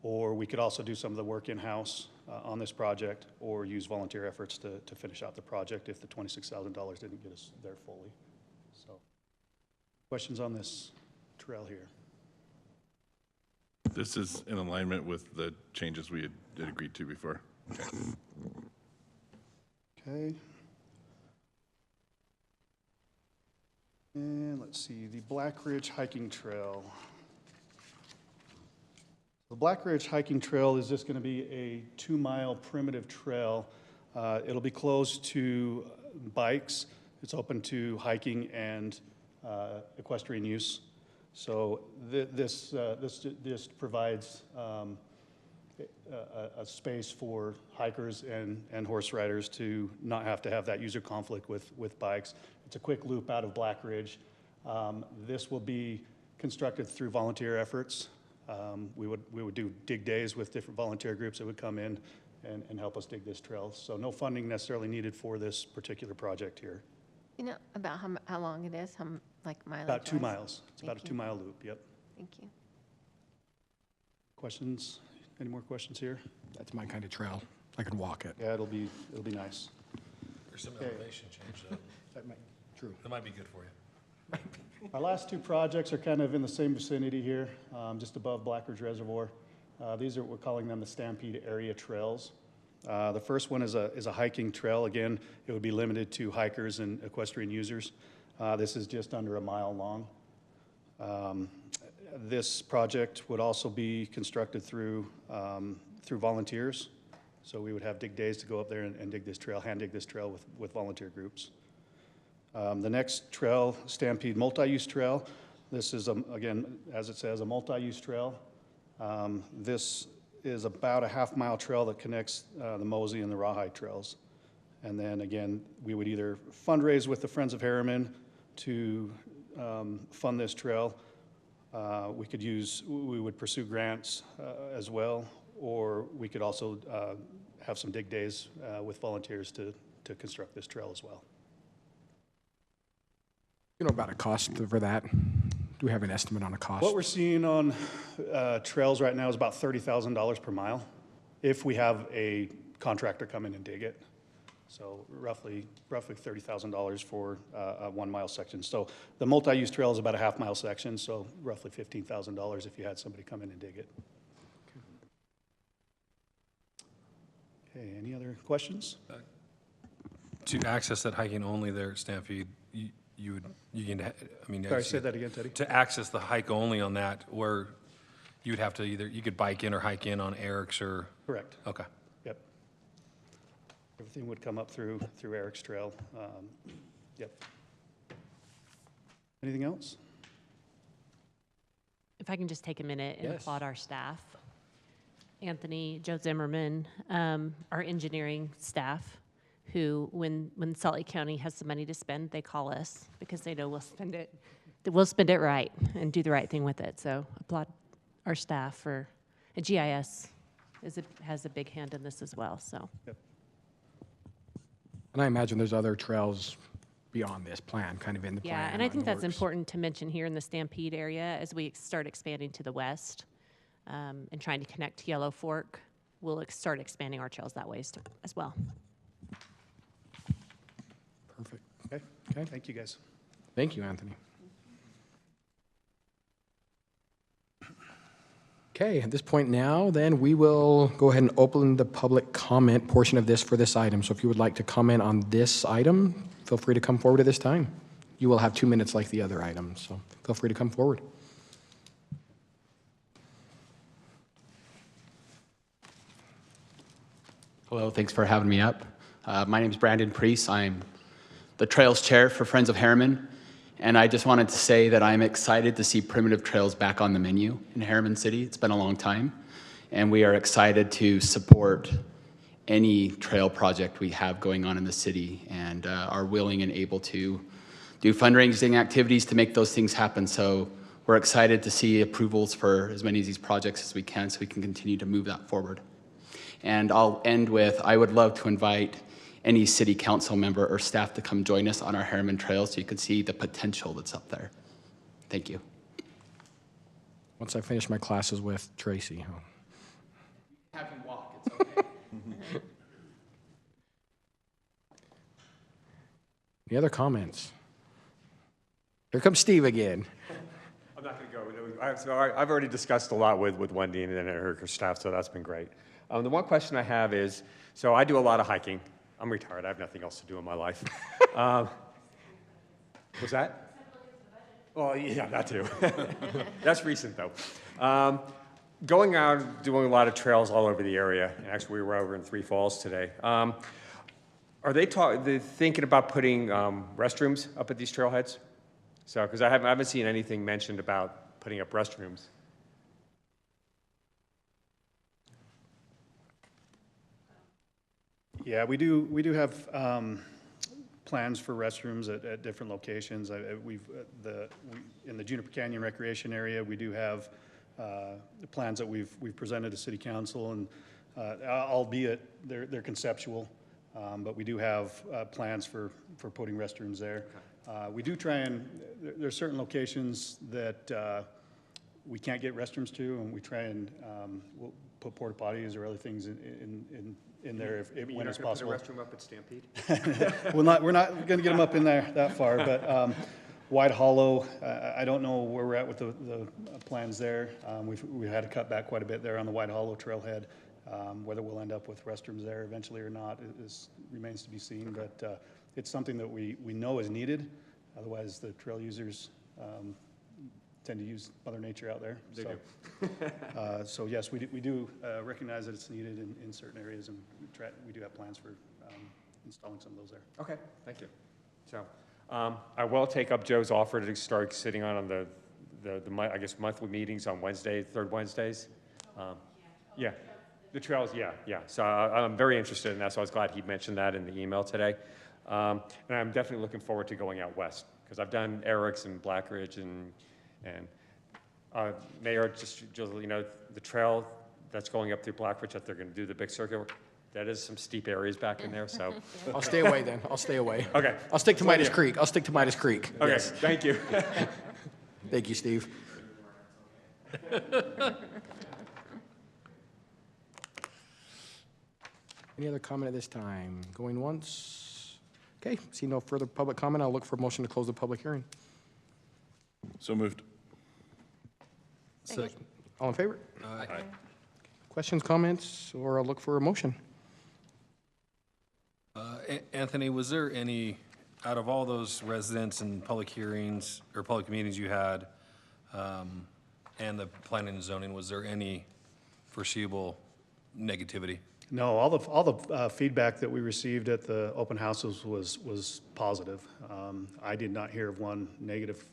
or we could also do some of the work in-house on this project, or use volunteer efforts to finish out the project if the $26,000 didn't get us there fully. So, questions on this trail here? This is in alignment with the changes we had agreed to before. Okay. And let's see, the Black Ridge Hiking Trail. The Black Ridge Hiking Trail is just going to be a 2-mile primitive trail. It'll be closed to bikes. It's open to hiking and equestrian use. So this provides a space for hikers and horse riders to not have to have that user conflict with bikes. It's a quick loop out of Black Ridge. This will be constructed through volunteer efforts. We would do dig days with different volunteer groups that would come in and help us dig this trail. So no funding necessarily needed for this particular project here. You know about how long it is? Like mileage? About 2 wise? miles. It's about a Thank you. 2-mile loop, yep. Thank you. Questions? Any more questions here? That's my kind of trail. I could walk it. Yeah, it'll be nice. There's some Okay. elevation change, though. True. That might be good for you. Our last 2 projects are kind of in the same vicinity here, just above Black Ridge Reservoir. These are, we're calling them the Stampede Area Trails. The first one is a hiking trail. Again, it would be limited to hikers and equestrian users. This is just under a mile long. This project would also be constructed through volunteers. So we would have dig days to go up there and dig this trail, hand dig this trail with volunteer groups. The next trail, Stampede Multi-Use Trail. This is, again, as it says, a multi-use trail. This is about a half-mile trail that connects the Mosey and the Rawhide trails. And then again, we would either fundraise with the Friends of Herriman to fund this trail. We would pursue grants as well, or we could also have some dig days with volunteers to construct this trail as well. You know about a cost for that? Do we have an estimate on a cost? What we're seeing on trails right now is about $30,000 per mile if we have a contractor come in and dig it. So roughly $30,000 for a 1-mile section. So the multi-use trail is about a half-mile section, so roughly $15,000 if you had somebody come in and dig it. Okay, any other questions? To access that hiking only there at Stampede, you can, Sorry, say that again, Teddy. to access the hike only on that, where you would have to you could bike in or hike in on Eric's or? Correct. Okay. Yep. Everything would come up through Eric's Trail. Yep. Anything else? If I can just take a minute and Yes. applaud our staff. Anthony, Joe Zimmerman, our engineering staff, who, when Salt Lake County has some money to spend, they call us because they know we'll spend it. We'll spend it right and do the right thing with it. So applaud our staff for, and GIS has a big hand in this as well, so. And I imagine there's other trails beyond this plan, kind of in the plan. Yeah, and I or in think the that's works. important to mention here in the Stampede area as we start expanding to the west and trying to connect to Yellow Fork. We'll start expanding our trails that way as well. Perfect. Okay, Okay. thank you, guys. Thank you, Anthony. Okay, at this point now, then, we will go ahead and open the public comment portion of this for this item. So if you would like to comment on this item, feel free to come forward at this time. You will have 2 minutes like the other items, so feel free to come forward. Hello, thanks for having me up. My name is Brandon Priest. I'm the Trails Chair for Friends of Herriman, and I just wanted to say that I'm excited to see primitive trails back on the menu in Herriman City. It's been a long time, and we are excited to support any trail project we have going on in the city and are willing and able to do fundraising activities to make those things happen. So we're excited to see approvals for as many of these projects as we can so we can continue to move that forward. And I'll end with, I would love to invite any city council member or staff to come join us on our Herriman Trail so you can see the potential that's up there. Thank you. Once I finish my classes with Tracy. Have him walk, it's okay. Any other comments? Here comes Steve again. I'm not going to go. So I've already discussed a lot with Wendy and her staff, so that's been great. The one question I have is, so I do a lot of hiking. I'm retired. I have nothing else to do in my life. Was that? Well, yeah, that too. That's recent, though. Going out, doing a lot of trails all over the area. And actually, we were over in Three Falls today. Are they thinking about putting restrooms up at these trailheads? So, because I haven't seen anything mentioned about putting up restrooms. Yeah, we do have plans for restrooms at different locations. In the Juniper Canyon Recreation Area, we do have the plans that we've presented to City Council, and albeit they're conceptual, but we do have plans for putting restrooms there. We do try and there are certain locations that we can't get restrooms to, and we try and we'll put porta potties or other things in there when it's possible. Put a restroom up at Stampede? We're not going to get them up in there that far, but Wide Hollow, I don't know where we're at with the plans there. We had to cut back quite a bit there on the Wide Hollow trailhead. Whether we'll end up with restrooms there eventually or not remains to be seen, but it's something that we know is needed. Otherwise, the trail users tend to use Mother Nature out there. They do. So yes, we do recognize that it's needed in certain areas, and we do have plans for installing some of those there. Okay, thank you. So I will take up Joe's offer to start sitting on the I guess monthly meetings on third Wednesdays. Yeah, the trails, yeah. So I'm very interested in that, so I was glad he mentioned that in the email today. And I'm definitely looking forward to going out west, because I've done Eric's and Black Ridge and Mayor, just the trail that's going up through Black Ridge, that they're going to do the big circuit, that is some steep areas back in there, so. I'll stay away then. I'll stay away. Okay. I'll stick to Midas Creek. Okay, Yes. thank you. Thank you, Steve. Any other comment at this time? Going once? Okay, see no further public comment. I'll look for a motion to close the public hearing. So moved. Second. All in favor? Aye. Questions, comments, or I'll look for a motion? Anthony, was there any, out of all those residents and public hearings or public meetings you had, and the planning and zoning, was there any foreseeable negativity? No, all the feedback that we received at the open houses was positive. I did not hear of one negative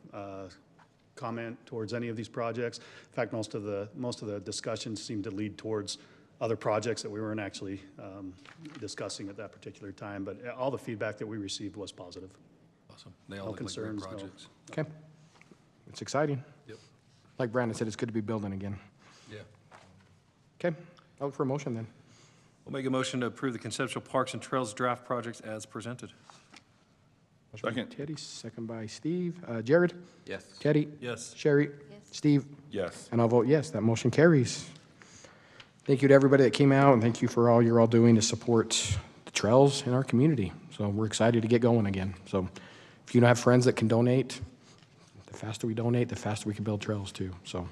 comment towards any of these projects. In fact, most of the discussions seemed to lead towards other projects that we weren't actually discussing at that particular time, but all the feedback that we received was positive. Awesome. They all No look like great concerns, no. projects. Okay. It's exciting. Yep. Like Brandon said, it's good to be building again. Yeah. Okay, I'll look for a motion then. We'll make a motion to approve the conceptual parks and trails draft projects as presented. Motion by Second. Teddy, second by Steve. Jared? Yes. Teddy? Yes. Sherry? Yes. Steve? Yes. And I'll vote yes, that motion carries. Thank you to everybody that came out, and thank you for all you're all doing to support the trails in our community. So we're excited to get going again. So if you don't have friends that can donate, the faster we donate, the faster we can build trails too. So,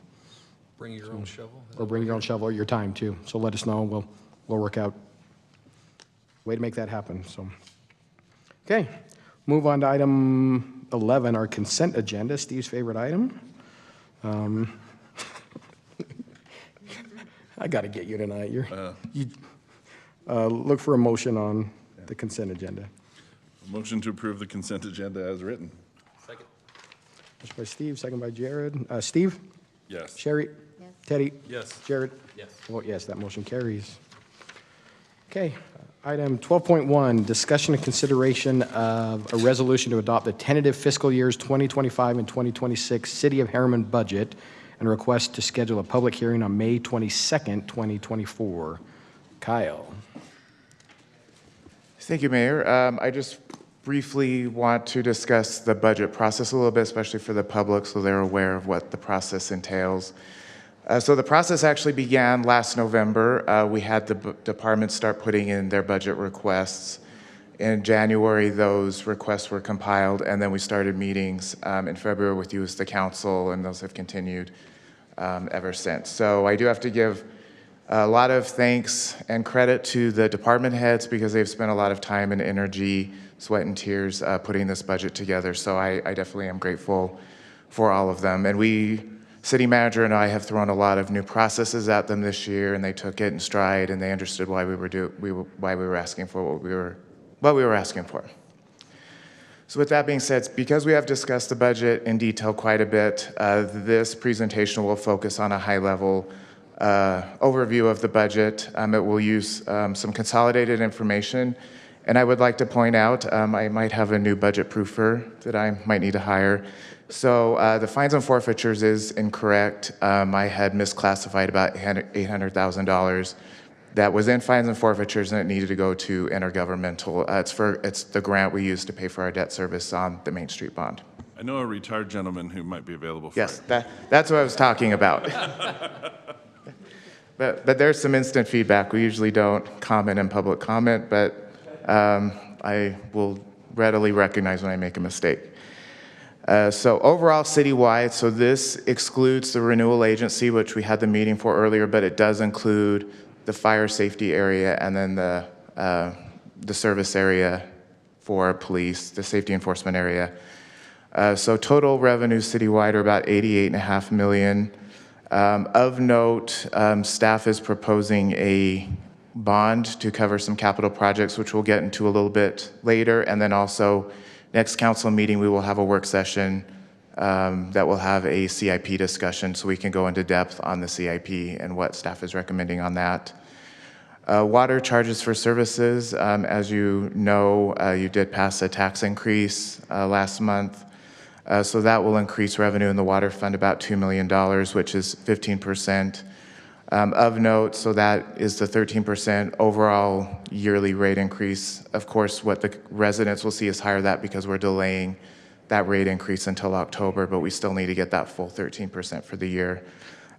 Bring your own shovel. or bring your own shovel or your time too. So let us know, we'll work out a way to make that happen, so. Okay, move on to item 11, our consent agenda, Steve's favorite item. I got to get you tonight. You look for a motion on the consent agenda. Motion to approve the consent agenda as written. Second. Motion by Steve, second by Jared. Steve? Yes. Sherry? Yes. Teddy? Yes. Jared? Yes. Vote yes, that motion carries. Okay, item 12.1, discussion and consideration of a resolution to adopt the tentative fiscal years 2025 and 2026 City of Herriman budget and request to schedule a public hearing on May 22nd, 2024. Kyle. Thank you, Mayor. I just briefly want to discuss the budget process a little bit, especially for the public, so they're aware of what the process entails. So the process actually began last November. We had the departments start putting in their budget requests. In January, those requests were compiled, and then we started meetings in February with you as the council, and those have continued ever since. So I do have to give a lot of thanks and credit to the department heads because they've spent a lot of time and energy, sweat and tears putting this budget together. So I definitely am grateful for all of them. And city manager and I have thrown a lot of new processes at them this year, and they took it in stride, and they understood why we were asking for what we were asking for. So with that being said, because we have discussed the budget in detail quite a bit, this presentation will focus on a high-level overview of the budget. It will use some consolidated information, and I would like to point out I might have a new budget proofer that I might need to hire. So the fines and forfeitures is incorrect. I had misclassified about $800,000 that was in fines and forfeitures, and it needed to go to intergovernmental. It's the grant we use to pay for our debt service on the Main Street bond. I know a retired gentleman who might be available for Yes, it. that's what I was talking about. But there's some instant feedback. We usually don't comment in public comment, but I will readily recognize when I make a mistake. So overall citywide, so this excludes the Renewal Agency, which we had the meeting for earlier, but it does include the fire safety area and then the service area for police, the safety enforcement area. So total revenue citywide are about $88.5 million. Of note, staff is proposing a bond to cover some capital projects, which we'll get into a little bit later. And then also, next council meeting, we will have a work session that will have a CIP discussion so we can go into depth on the CIP and what staff is recommending on that. Water charges for services, as you know, you did pass a tax increase last month. So that will increase revenue in the water fund about $2 million, which is 15%. Of note, so that is the 13% overall yearly rate increase. Of course, what the residents will see is higher that because we're delaying that rate increase until October, but we still need to get that full 13% for the year.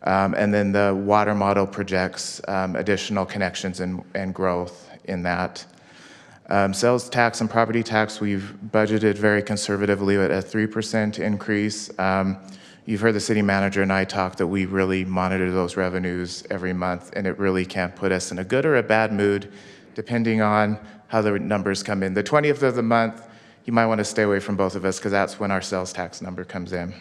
And then the water model projects additional connections and growth in that. Sales tax and property tax, we've budgeted very conservatively at a 3% increase. You've heard the city manager and I talk that we really monitor those revenues every month, and it really can put us in a good or a bad mood, depending on how the numbers come in. The 20th of the month, you might want to stay away from both of us because that's when our sales tax number comes in.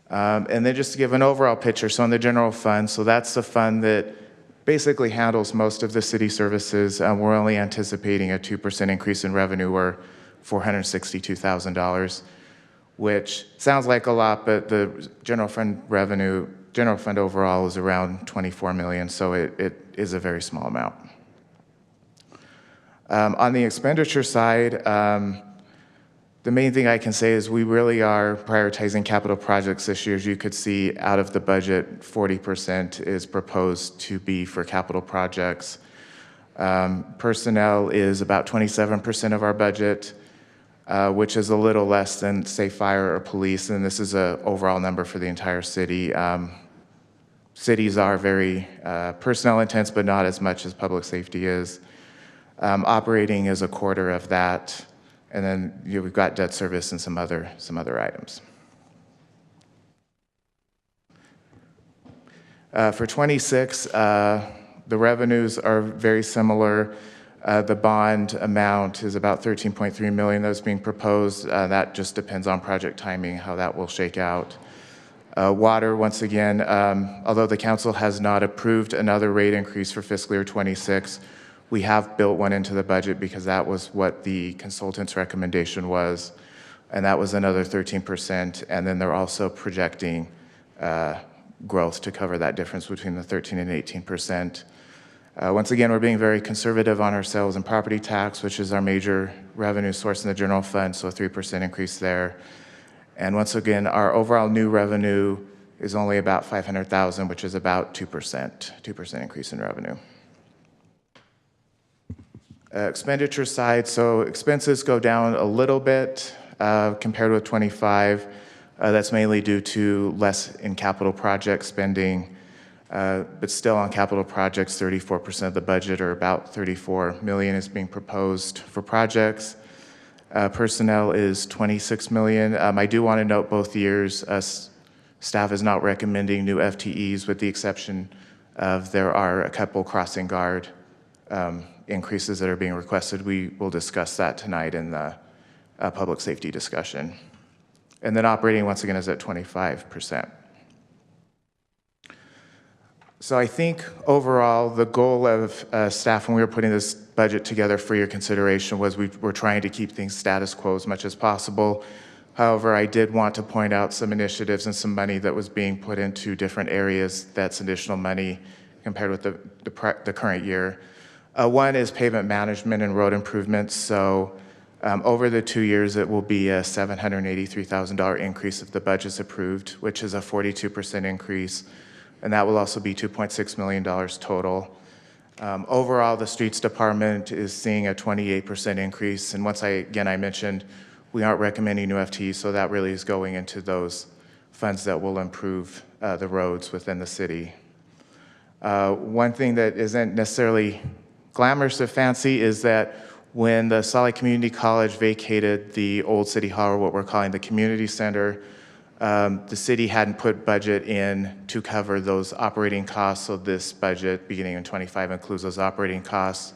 And then just to give an overall picture, so in the general fund, so that's the fund that basically handles most of the city services. We're only anticipating a 2% increase in revenue, or $462,000, which sounds like a lot, but the general fund revenue general fund overall is around 24 million, so it is a very small amount. On the expenditure side, the main thing I can say is we really are prioritizing capital projects this year. As you could see, out of the budget, 40% is proposed to be for capital projects. Personnel is about 27% of our budget, which is a little less than, say, fire or police, and this is an overall number for the entire city. Cities are very personnel intense, but not as much as public safety is. Operating is a quarter of that, and then we've got debt service and some other items. For 26, the revenues are very similar. The bond amount is about 13.3 million that's being proposed. That just depends on project timing, how that will shake out. Water, once again, although the council has not approved another rate increase for fiscal year 26, we have built one into the budget because that was what the consultant's recommendation was, and that was another 13%, and then they're also projecting growth to cover that difference between the 13 and 18%. Once again, we're being very conservative on our sales and property tax, which is our major revenue source in the general fund, so a 3% increase there. And once again, our overall new revenue is only about 500,000, which is about 2% increase in revenue. Expenditure side, so expenses go down a little bit compared with 25. That's mainly due to less in capital project spending, but still on capital projects, 34% of the budget, or about 34 million, is being proposed for projects. Personnel is 26 million. I do want to note both years, staff is not recommending new FTEs, with the exception of there are a couple crossing guard increases that are being requested. We will discuss that tonight in the public safety discussion. And then operating, once again, is at 25%. So I think overall, the goal of staff when we were putting this budget together for your consideration was we were trying to keep things status quo as much as possible. However, I did want to point out some initiatives and some money that was being put into different areas. That's additional money compared with the current year. One is pavement management and road improvements. So over the 2 years, it will be a $783,000 increase if the budget's approved, which is a 42% increase. And that will also be $2.6 million total. Overall, the streets department is seeing a 28% increase. And once I mentioned, we aren't recommending new FTEs, so that really is going into those funds that will improve the roads within the city. One thing that isn't necessarily glamorous or fancy is that when the Salt Lake Community College vacated the old City Hall, or what we're calling the community center, the city hadn't put budget in to cover those operating costs, so this budget beginning in 25 includes those operating costs.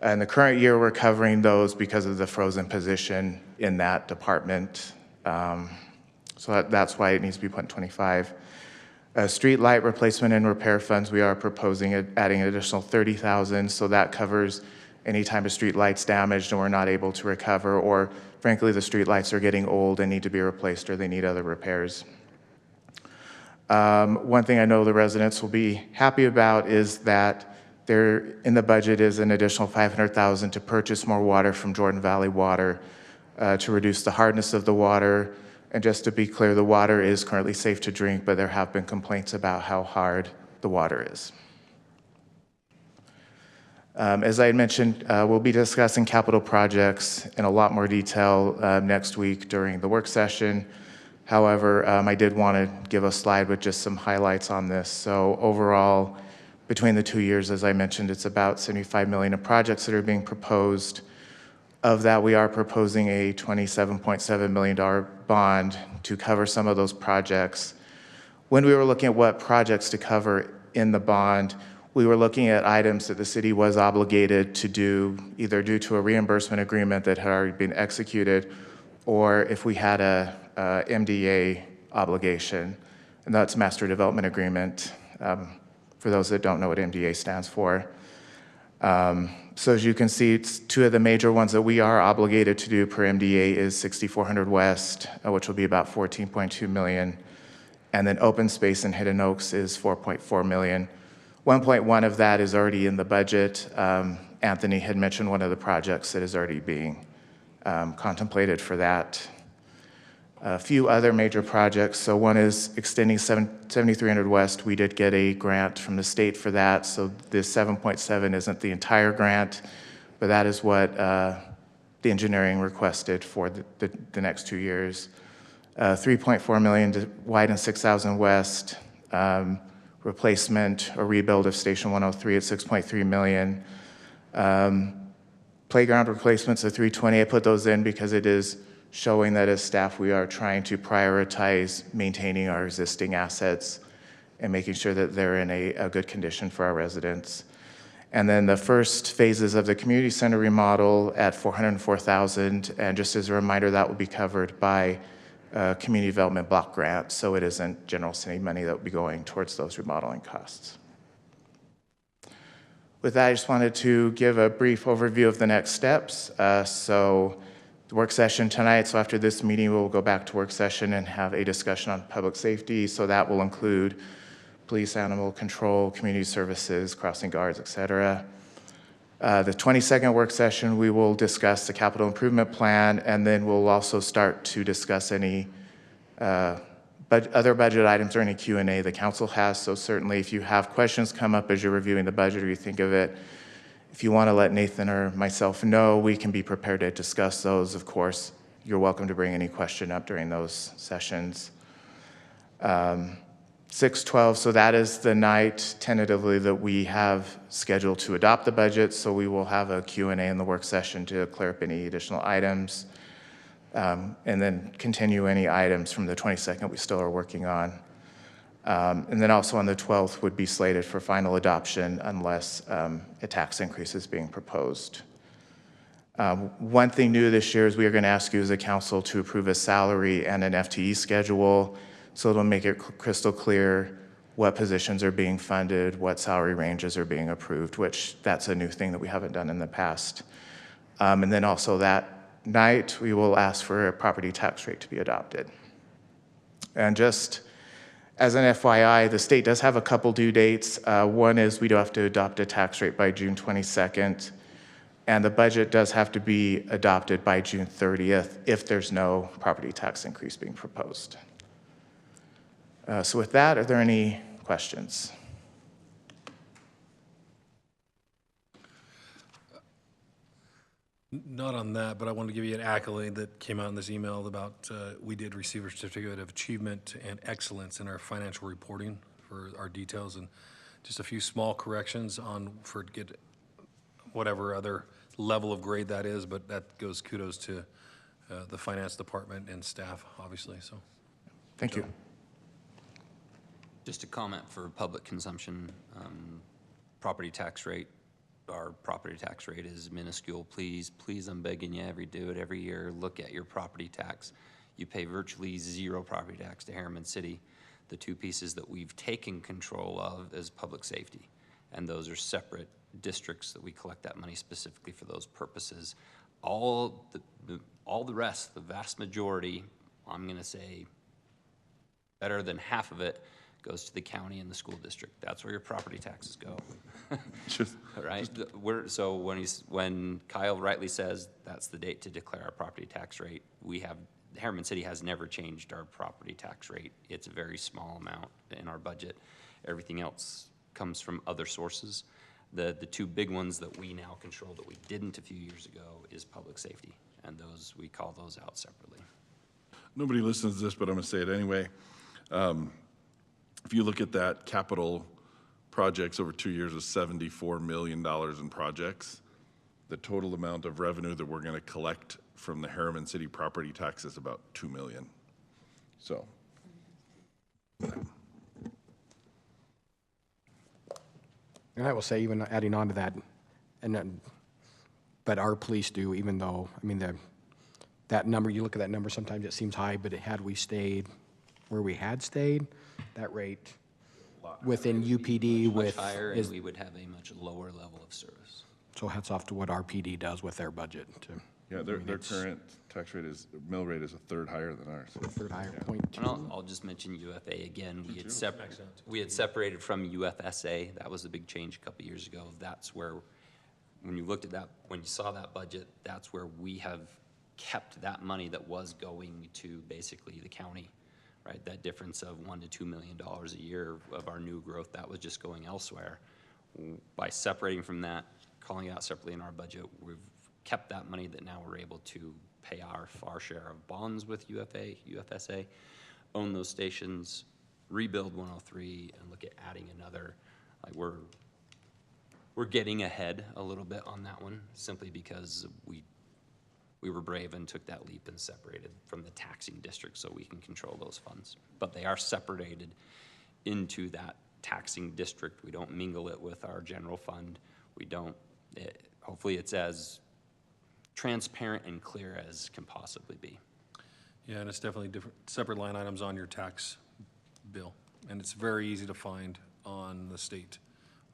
And the current year, we're covering those because of the frozen position in that department. So that's why it needs to be put in 25. Street light replacement and repair funds, we are proposing adding an additional 30,000, so that covers any time a street light's damaged and we're not able to recover, or frankly, the street lights are getting old and need to be replaced, or they need other repairs. One thing I know the residents will be happy about is that there in the budget is an additional 500,000 to purchase more water from Jordan Valley Water to reduce the hardness of the water. And just to be clear, the water is currently safe to drink, but there have been complaints about how hard the water is. As I had mentioned, we'll be discussing capital projects in a lot more detail next week during the work session. However, I did want to give a slide with just some highlights on this. So overall, between the 2 years, as I mentioned, it's about 75 million of projects that are being proposed. Of that, we are proposing a $27.7 million bond to cover some of those projects. When we were looking at what projects to cover in the bond, we were looking at items that the city was obligated to do, either due to a reimbursement agreement that had already been executed, or if we had a MDA obligation, and that's Master Development Agreement, for those that don't know what MDA stands for. So as you can see, it's two of the major ones that we are obligated to do per MDA is 6400 West, which will be about 14.2 million. And then open space in Hidden Oaks is $4.4 million. 1.1 of that is already in the budget. Anthony had mentioned one of the projects that is already being contemplated for that. A few other major projects. So one is extending 7300 West. We did get a grant from the state for that. So this 7.7 isn't the entire grant, but that is what the engineering requested for the next 2 years. 3.4 million to widen 6000 West. Replacement or rebuild of Station 103 at 6.3 million. Playground replacements of 320. I put those in because it is showing that as staff we are trying to prioritize maintaining our existing assets and making sure that they're in a good condition for our residents. And then the first phases of the community center remodel at $404,000, and just as a reminder, that will be covered by community development block grant, so it isn't general city money that will be going towards those remodeling costs. With that, I just wanted to give a brief overview of the next steps. So the work session tonight, so after this meeting, we'll go back to work session and have a discussion on public safety. So that will include police, animal control, community services, crossing guards, et cetera. The 22nd work session, we will discuss the capital improvement plan, and then we'll also start to discuss any other budget items or any Q&A the council has. So certainly if you have questions come up as you're reviewing the budget or you think of it, if you want to let Nathan or myself know, we can be prepared to discuss those. Of course, you're welcome to bring any question up during those sessions. 6/12, so that is the night tentatively that we have scheduled to adopt the budget. So we will have a Q&A in the work session to clear up any additional items. And then continue any items from the 22nd we still are working on. And then also on the 12th would be slated for final adoption unless a tax increase is being proposed. One thing new this year is we are going to ask you as a council to approve a salary and an FTE schedule, so it'll make it crystal clear what positions are being funded, what salary ranges are being approved, which that's a new thing that we haven't done in the past. And then also that night, we will ask for a property tax rate to be adopted. And just as an FYI, the state does have a couple due dates. One is we do have to adopt a tax rate by June 22nd, and the budget does have to be adopted by June 30th if there's no property tax increase being proposed. So with that, are there any questions? Not on that, but I wanted to give you an accolade that came out in this email about we did receive a certificate of achievement and excellence in our financial reporting for our details, and just a few small corrections on for get whatever other level of grade that is, but that goes kudos to the finance department and staff, obviously. So, Thank you. Just a comment for public consumption, property tax rate. Our property tax rate is minuscule. Please, I'm begging you, do it every year. Look at your property tax. You pay virtually zero property tax to Herriman City. The two pieces that we've taken control of is public safety, and those are separate districts that we collect that money specifically for those purposes. All the rest, the vast majority, I'm going to say better than half of it, goes to the county and the school district. That's where your property taxes go. Right? So when Kyle rightly says that's the date to declare our property tax rate, Herriman City has never changed our property tax rate. It's a very small amount in our budget. Everything else comes from other sources. The two big ones that we now control that we didn't a few years ago is public safety, and we call those out separately. Nobody listens to this, but I'm going to say it anyway. If you look at that, capital projects over 2 years was $74 million in projects. The total amount of revenue that we're going to collect from the Herriman City property tax is about $2 million. So. And I will say, even adding on to that, but our police do, even though, I mean, that number, you look at that number, sometimes it seems high, but had we stayed where we had stayed, that rate within UPD much higher, and we would have a much lower level of service. So hats off to what our PD does with their budget. Yeah, their current tax rate is, mill rate is a third higher than ours. Third higher, Yeah. point And two. I'll just mention UFA again. Makes sense. We had separated from UFSA. That was a big change a couple years ago. That's where, when you looked at that, when you saw that budget, that's where we have kept that money that was going to basically the county, right? That difference of $1 to $2 million a year of our new growth, that was just going elsewhere. By separating from that, calling it out separately in our budget, we've kept that money that now we're able to pay our share of bonds with UFSA, own those stations, rebuild 103, and look at adding another. Like we're getting ahead a little bit on that one, simply because we were brave and took that leap and separated from the taxing district so we can control those funds. But they are separated into that taxing district. We don't mingle it with our general fund. We don't, hopefully it's as transparent and clear as can possibly be. Yeah, and it's definitely different, separate line items on your tax bill. And it's very easy to find on the state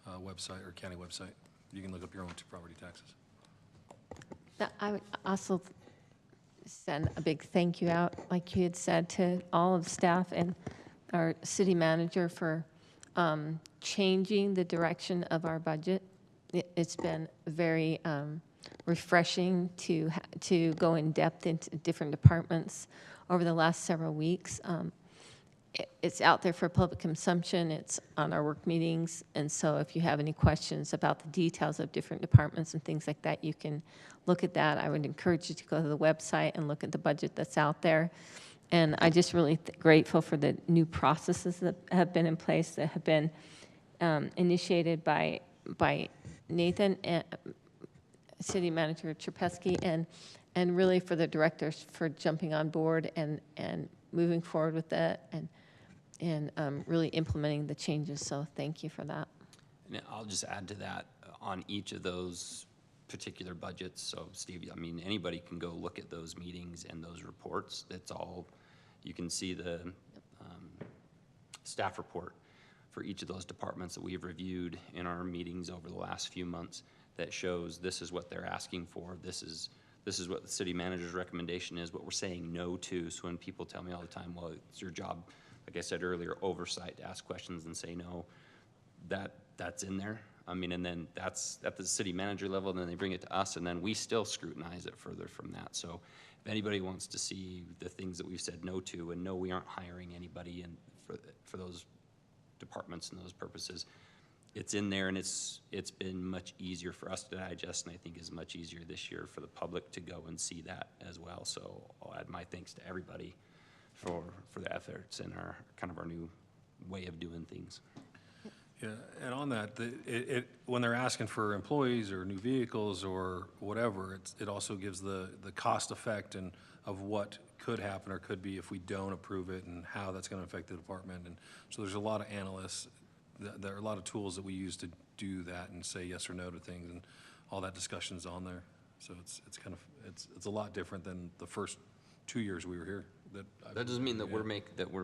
website or county website. You can look up your own property taxes. I would also send a big thank you out, like you had said, to all of staff and our city manager for changing the direction of our budget. It's been very refreshing to go in depth into different departments over the last several weeks. It's out there for public consumption. It's on our work meetings. And so if you have any questions about the details of different departments and things like that, you can look at that. I would encourage you to go to the website and look at the budget that's out there. And I just really grateful for the new processes that have been in place, that have been initiated by Nathan, City Manager Trepesky, and really for the directors for jumping on board and moving forward with that and really implementing the changes. So thank you for that. And I'll just add to that, on each of those particular budgets. So Steve, I mean, anybody can go look at those meetings and those reports. It's all, you can see the staff report for each of those departments that we've reviewed in our meetings over the last few months that shows this is what they're asking for. This is what the city manager's recommendation is, what we're saying no to. So when people tell me all the time, well, it's your job, like I said earlier, oversight, to ask questions and say no, that's in there. I mean, and then that's at the city manager level, and then they bring it to us, and then we still scrutinize it further from that. So if anybody wants to see the things that we've said no to, and no, we aren't hiring anybody for those departments and those purposes, it's in there, and it's been much easier for us to digest, and I think is much easier this year for the public to go and see that as well. So I'll add my thanks to everybody for the efforts and our new way of doing things. Yeah, and on that, when they're asking for employees or new vehicles or whatever, it also gives the cost effect and of what could happen or could be if we don't approve it, and how that's going to affect the department. And so there's a lot of analysts, there are a lot of tools that we use to do that and say yes or no to things, and all that discussion's on there. So it's a lot different than the first 2 years we were here. That doesn't mean that we're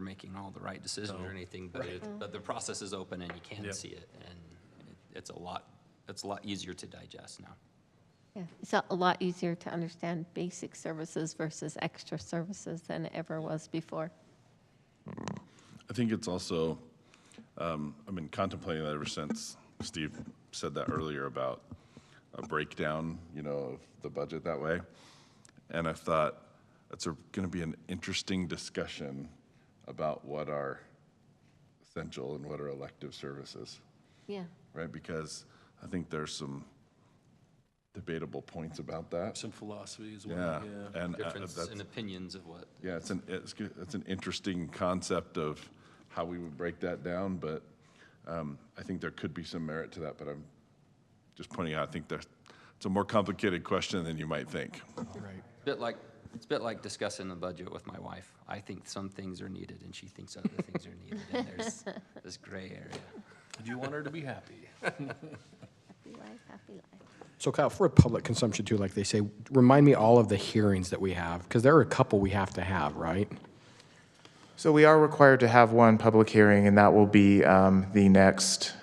making all the right decisions or anything, but but the process is open and you can see it, and it's a lot easier to digest now. Yeah, it's a lot easier to understand basic services versus extra services than it ever was before. I think it's also, I've been contemplating that ever since Steve said that earlier about a breakdown, of the budget that way. And I thought that's going to be an interesting discussion about what are essential and what are elective services. Yeah. Right? Because I think there's some debatable points about that. Some philosophy as well. Yeah. And Difference in opinions of what. yeah, it's an interesting concept of how we would break that down, but I think there could be some merit to that. But I'm just pointing out, I think it's a more complicated question than you might think. Right. It's a bit like discussing the budget with my wife. I think some things are needed, and she thinks other things are needed, and there's this gray area. You want her to be happy. Happy life, happy life. So Kyle, for public consumption too, like they say, remind me all of the hearings that we have, because there are a couple we have to have, right? So we are required to have one public hearing, and that will be the next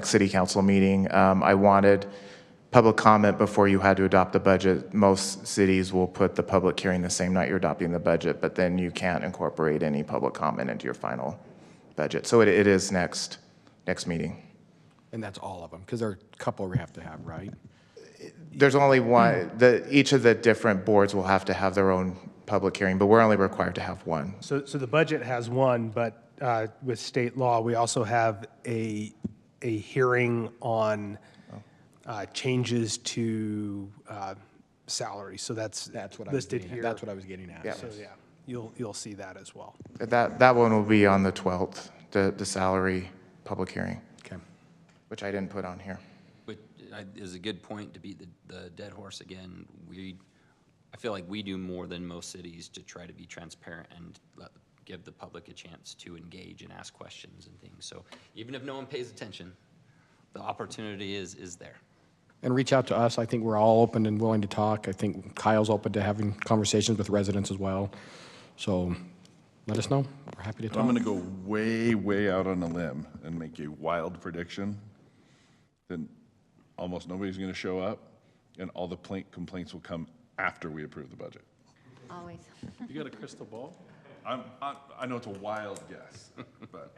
city council meeting. I wanted public comment before you had to adopt the budget. Most cities will put the public hearing the same night you're adopting the budget, but then you can't incorporate any public comment into your final budget. So it is next meeting. And that's all of them, because there are a couple we have to have, right? There's only one, each of the different boards will have to have their own public hearing, but we're only required to have one. So the budget has one, but with state law, we also have a hearing on changes to salary. So that's What I was listed getting at. here. That's what I was getting at. Yeah. So, yeah, you'll see that as well. That one will be on the 12th, the salary public hearing, Okay. which I didn't put on here. Which is a good point to beat the dead horse again. I feel like we do more than most cities to try to be transparent and give the public a chance to engage and ask questions and things. So even if no one pays attention, the opportunity is there. And reach out to us. I think we're all open and willing to talk. I think Kyle's open to having conversations with residents as well. So let us know. We're happy to I'm talk. going to go way, way out on a limb and make a wild prediction. Then almost nobody's going to show up, and all the complaints will come after we approve the budget. Always. You got a crystal ball? I know it's a wild guess, but.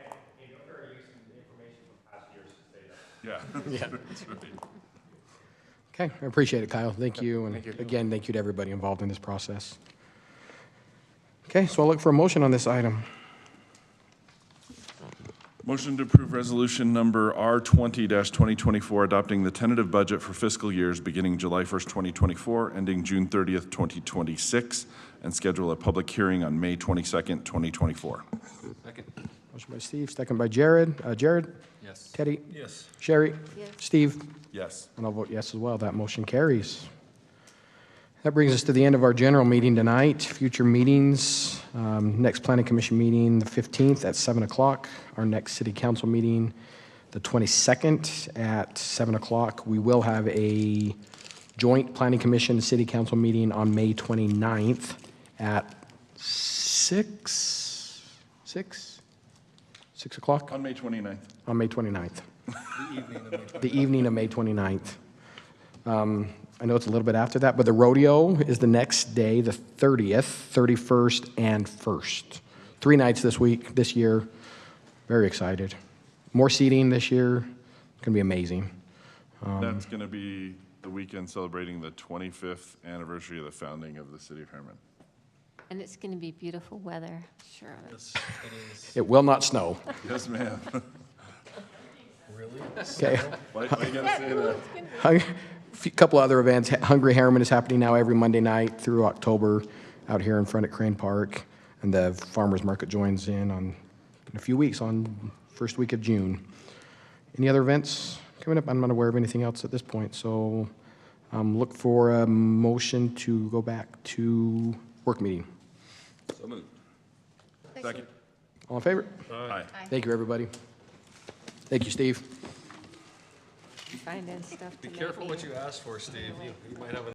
Yeah. That's right. Okay, I appreciate it, Kyle. Thank you. And again, thank you to everybody involved in this process. Okay, so I'll look for a motion on this item. Motion to approve resolution number R20-2024, adopting the tentative budget for fiscal years beginning July 1st, 2024, ending June 30th, 2026, and schedule a public hearing on May 22nd, 2024. Second. Motion by Steve, second by Jared. Jared? Yes. Teddy? Yes. Sherry? Yes. Steve? Yes. And I'll vote yes as well. That motion carries. That brings us to the end of our general meeting tonight. Future meetings, next Planning Commission meeting, the 15th at 7 o'clock. Our next City Council meeting, the 22nd at 7 o'clock. We will have a joint Planning Commission City Council meeting on May 29th at 6 o'clock? On May 29th. On May 29th. The evening of May 29th. I know it's a little bit after that, but the rodeo is the next day, the 30th, 31st, and 1st. 3 nights this year. Very excited. More seating this year. It's going to be amazing. That's going to be the weekend celebrating the 25th anniversary of the founding of the city of Herriman. And it's going to be beautiful weather, sure. It will not snow. Yes, ma'am. Okay. Why you got to say that? A couple other events. Hungry Herriman is happening now every Monday night through October out here in front at Crane Park. And the farmer's market joins in a few weeks on first week of June. Any other events coming up? I'm not aware of anything else at this point. So look for a motion to go back to work meeting. So moved. Second. All in favor? Aye. Thank you, everybody. Thank you, Steve. Finding stuff to Be make careful me- what you ask for, Steve. You might have a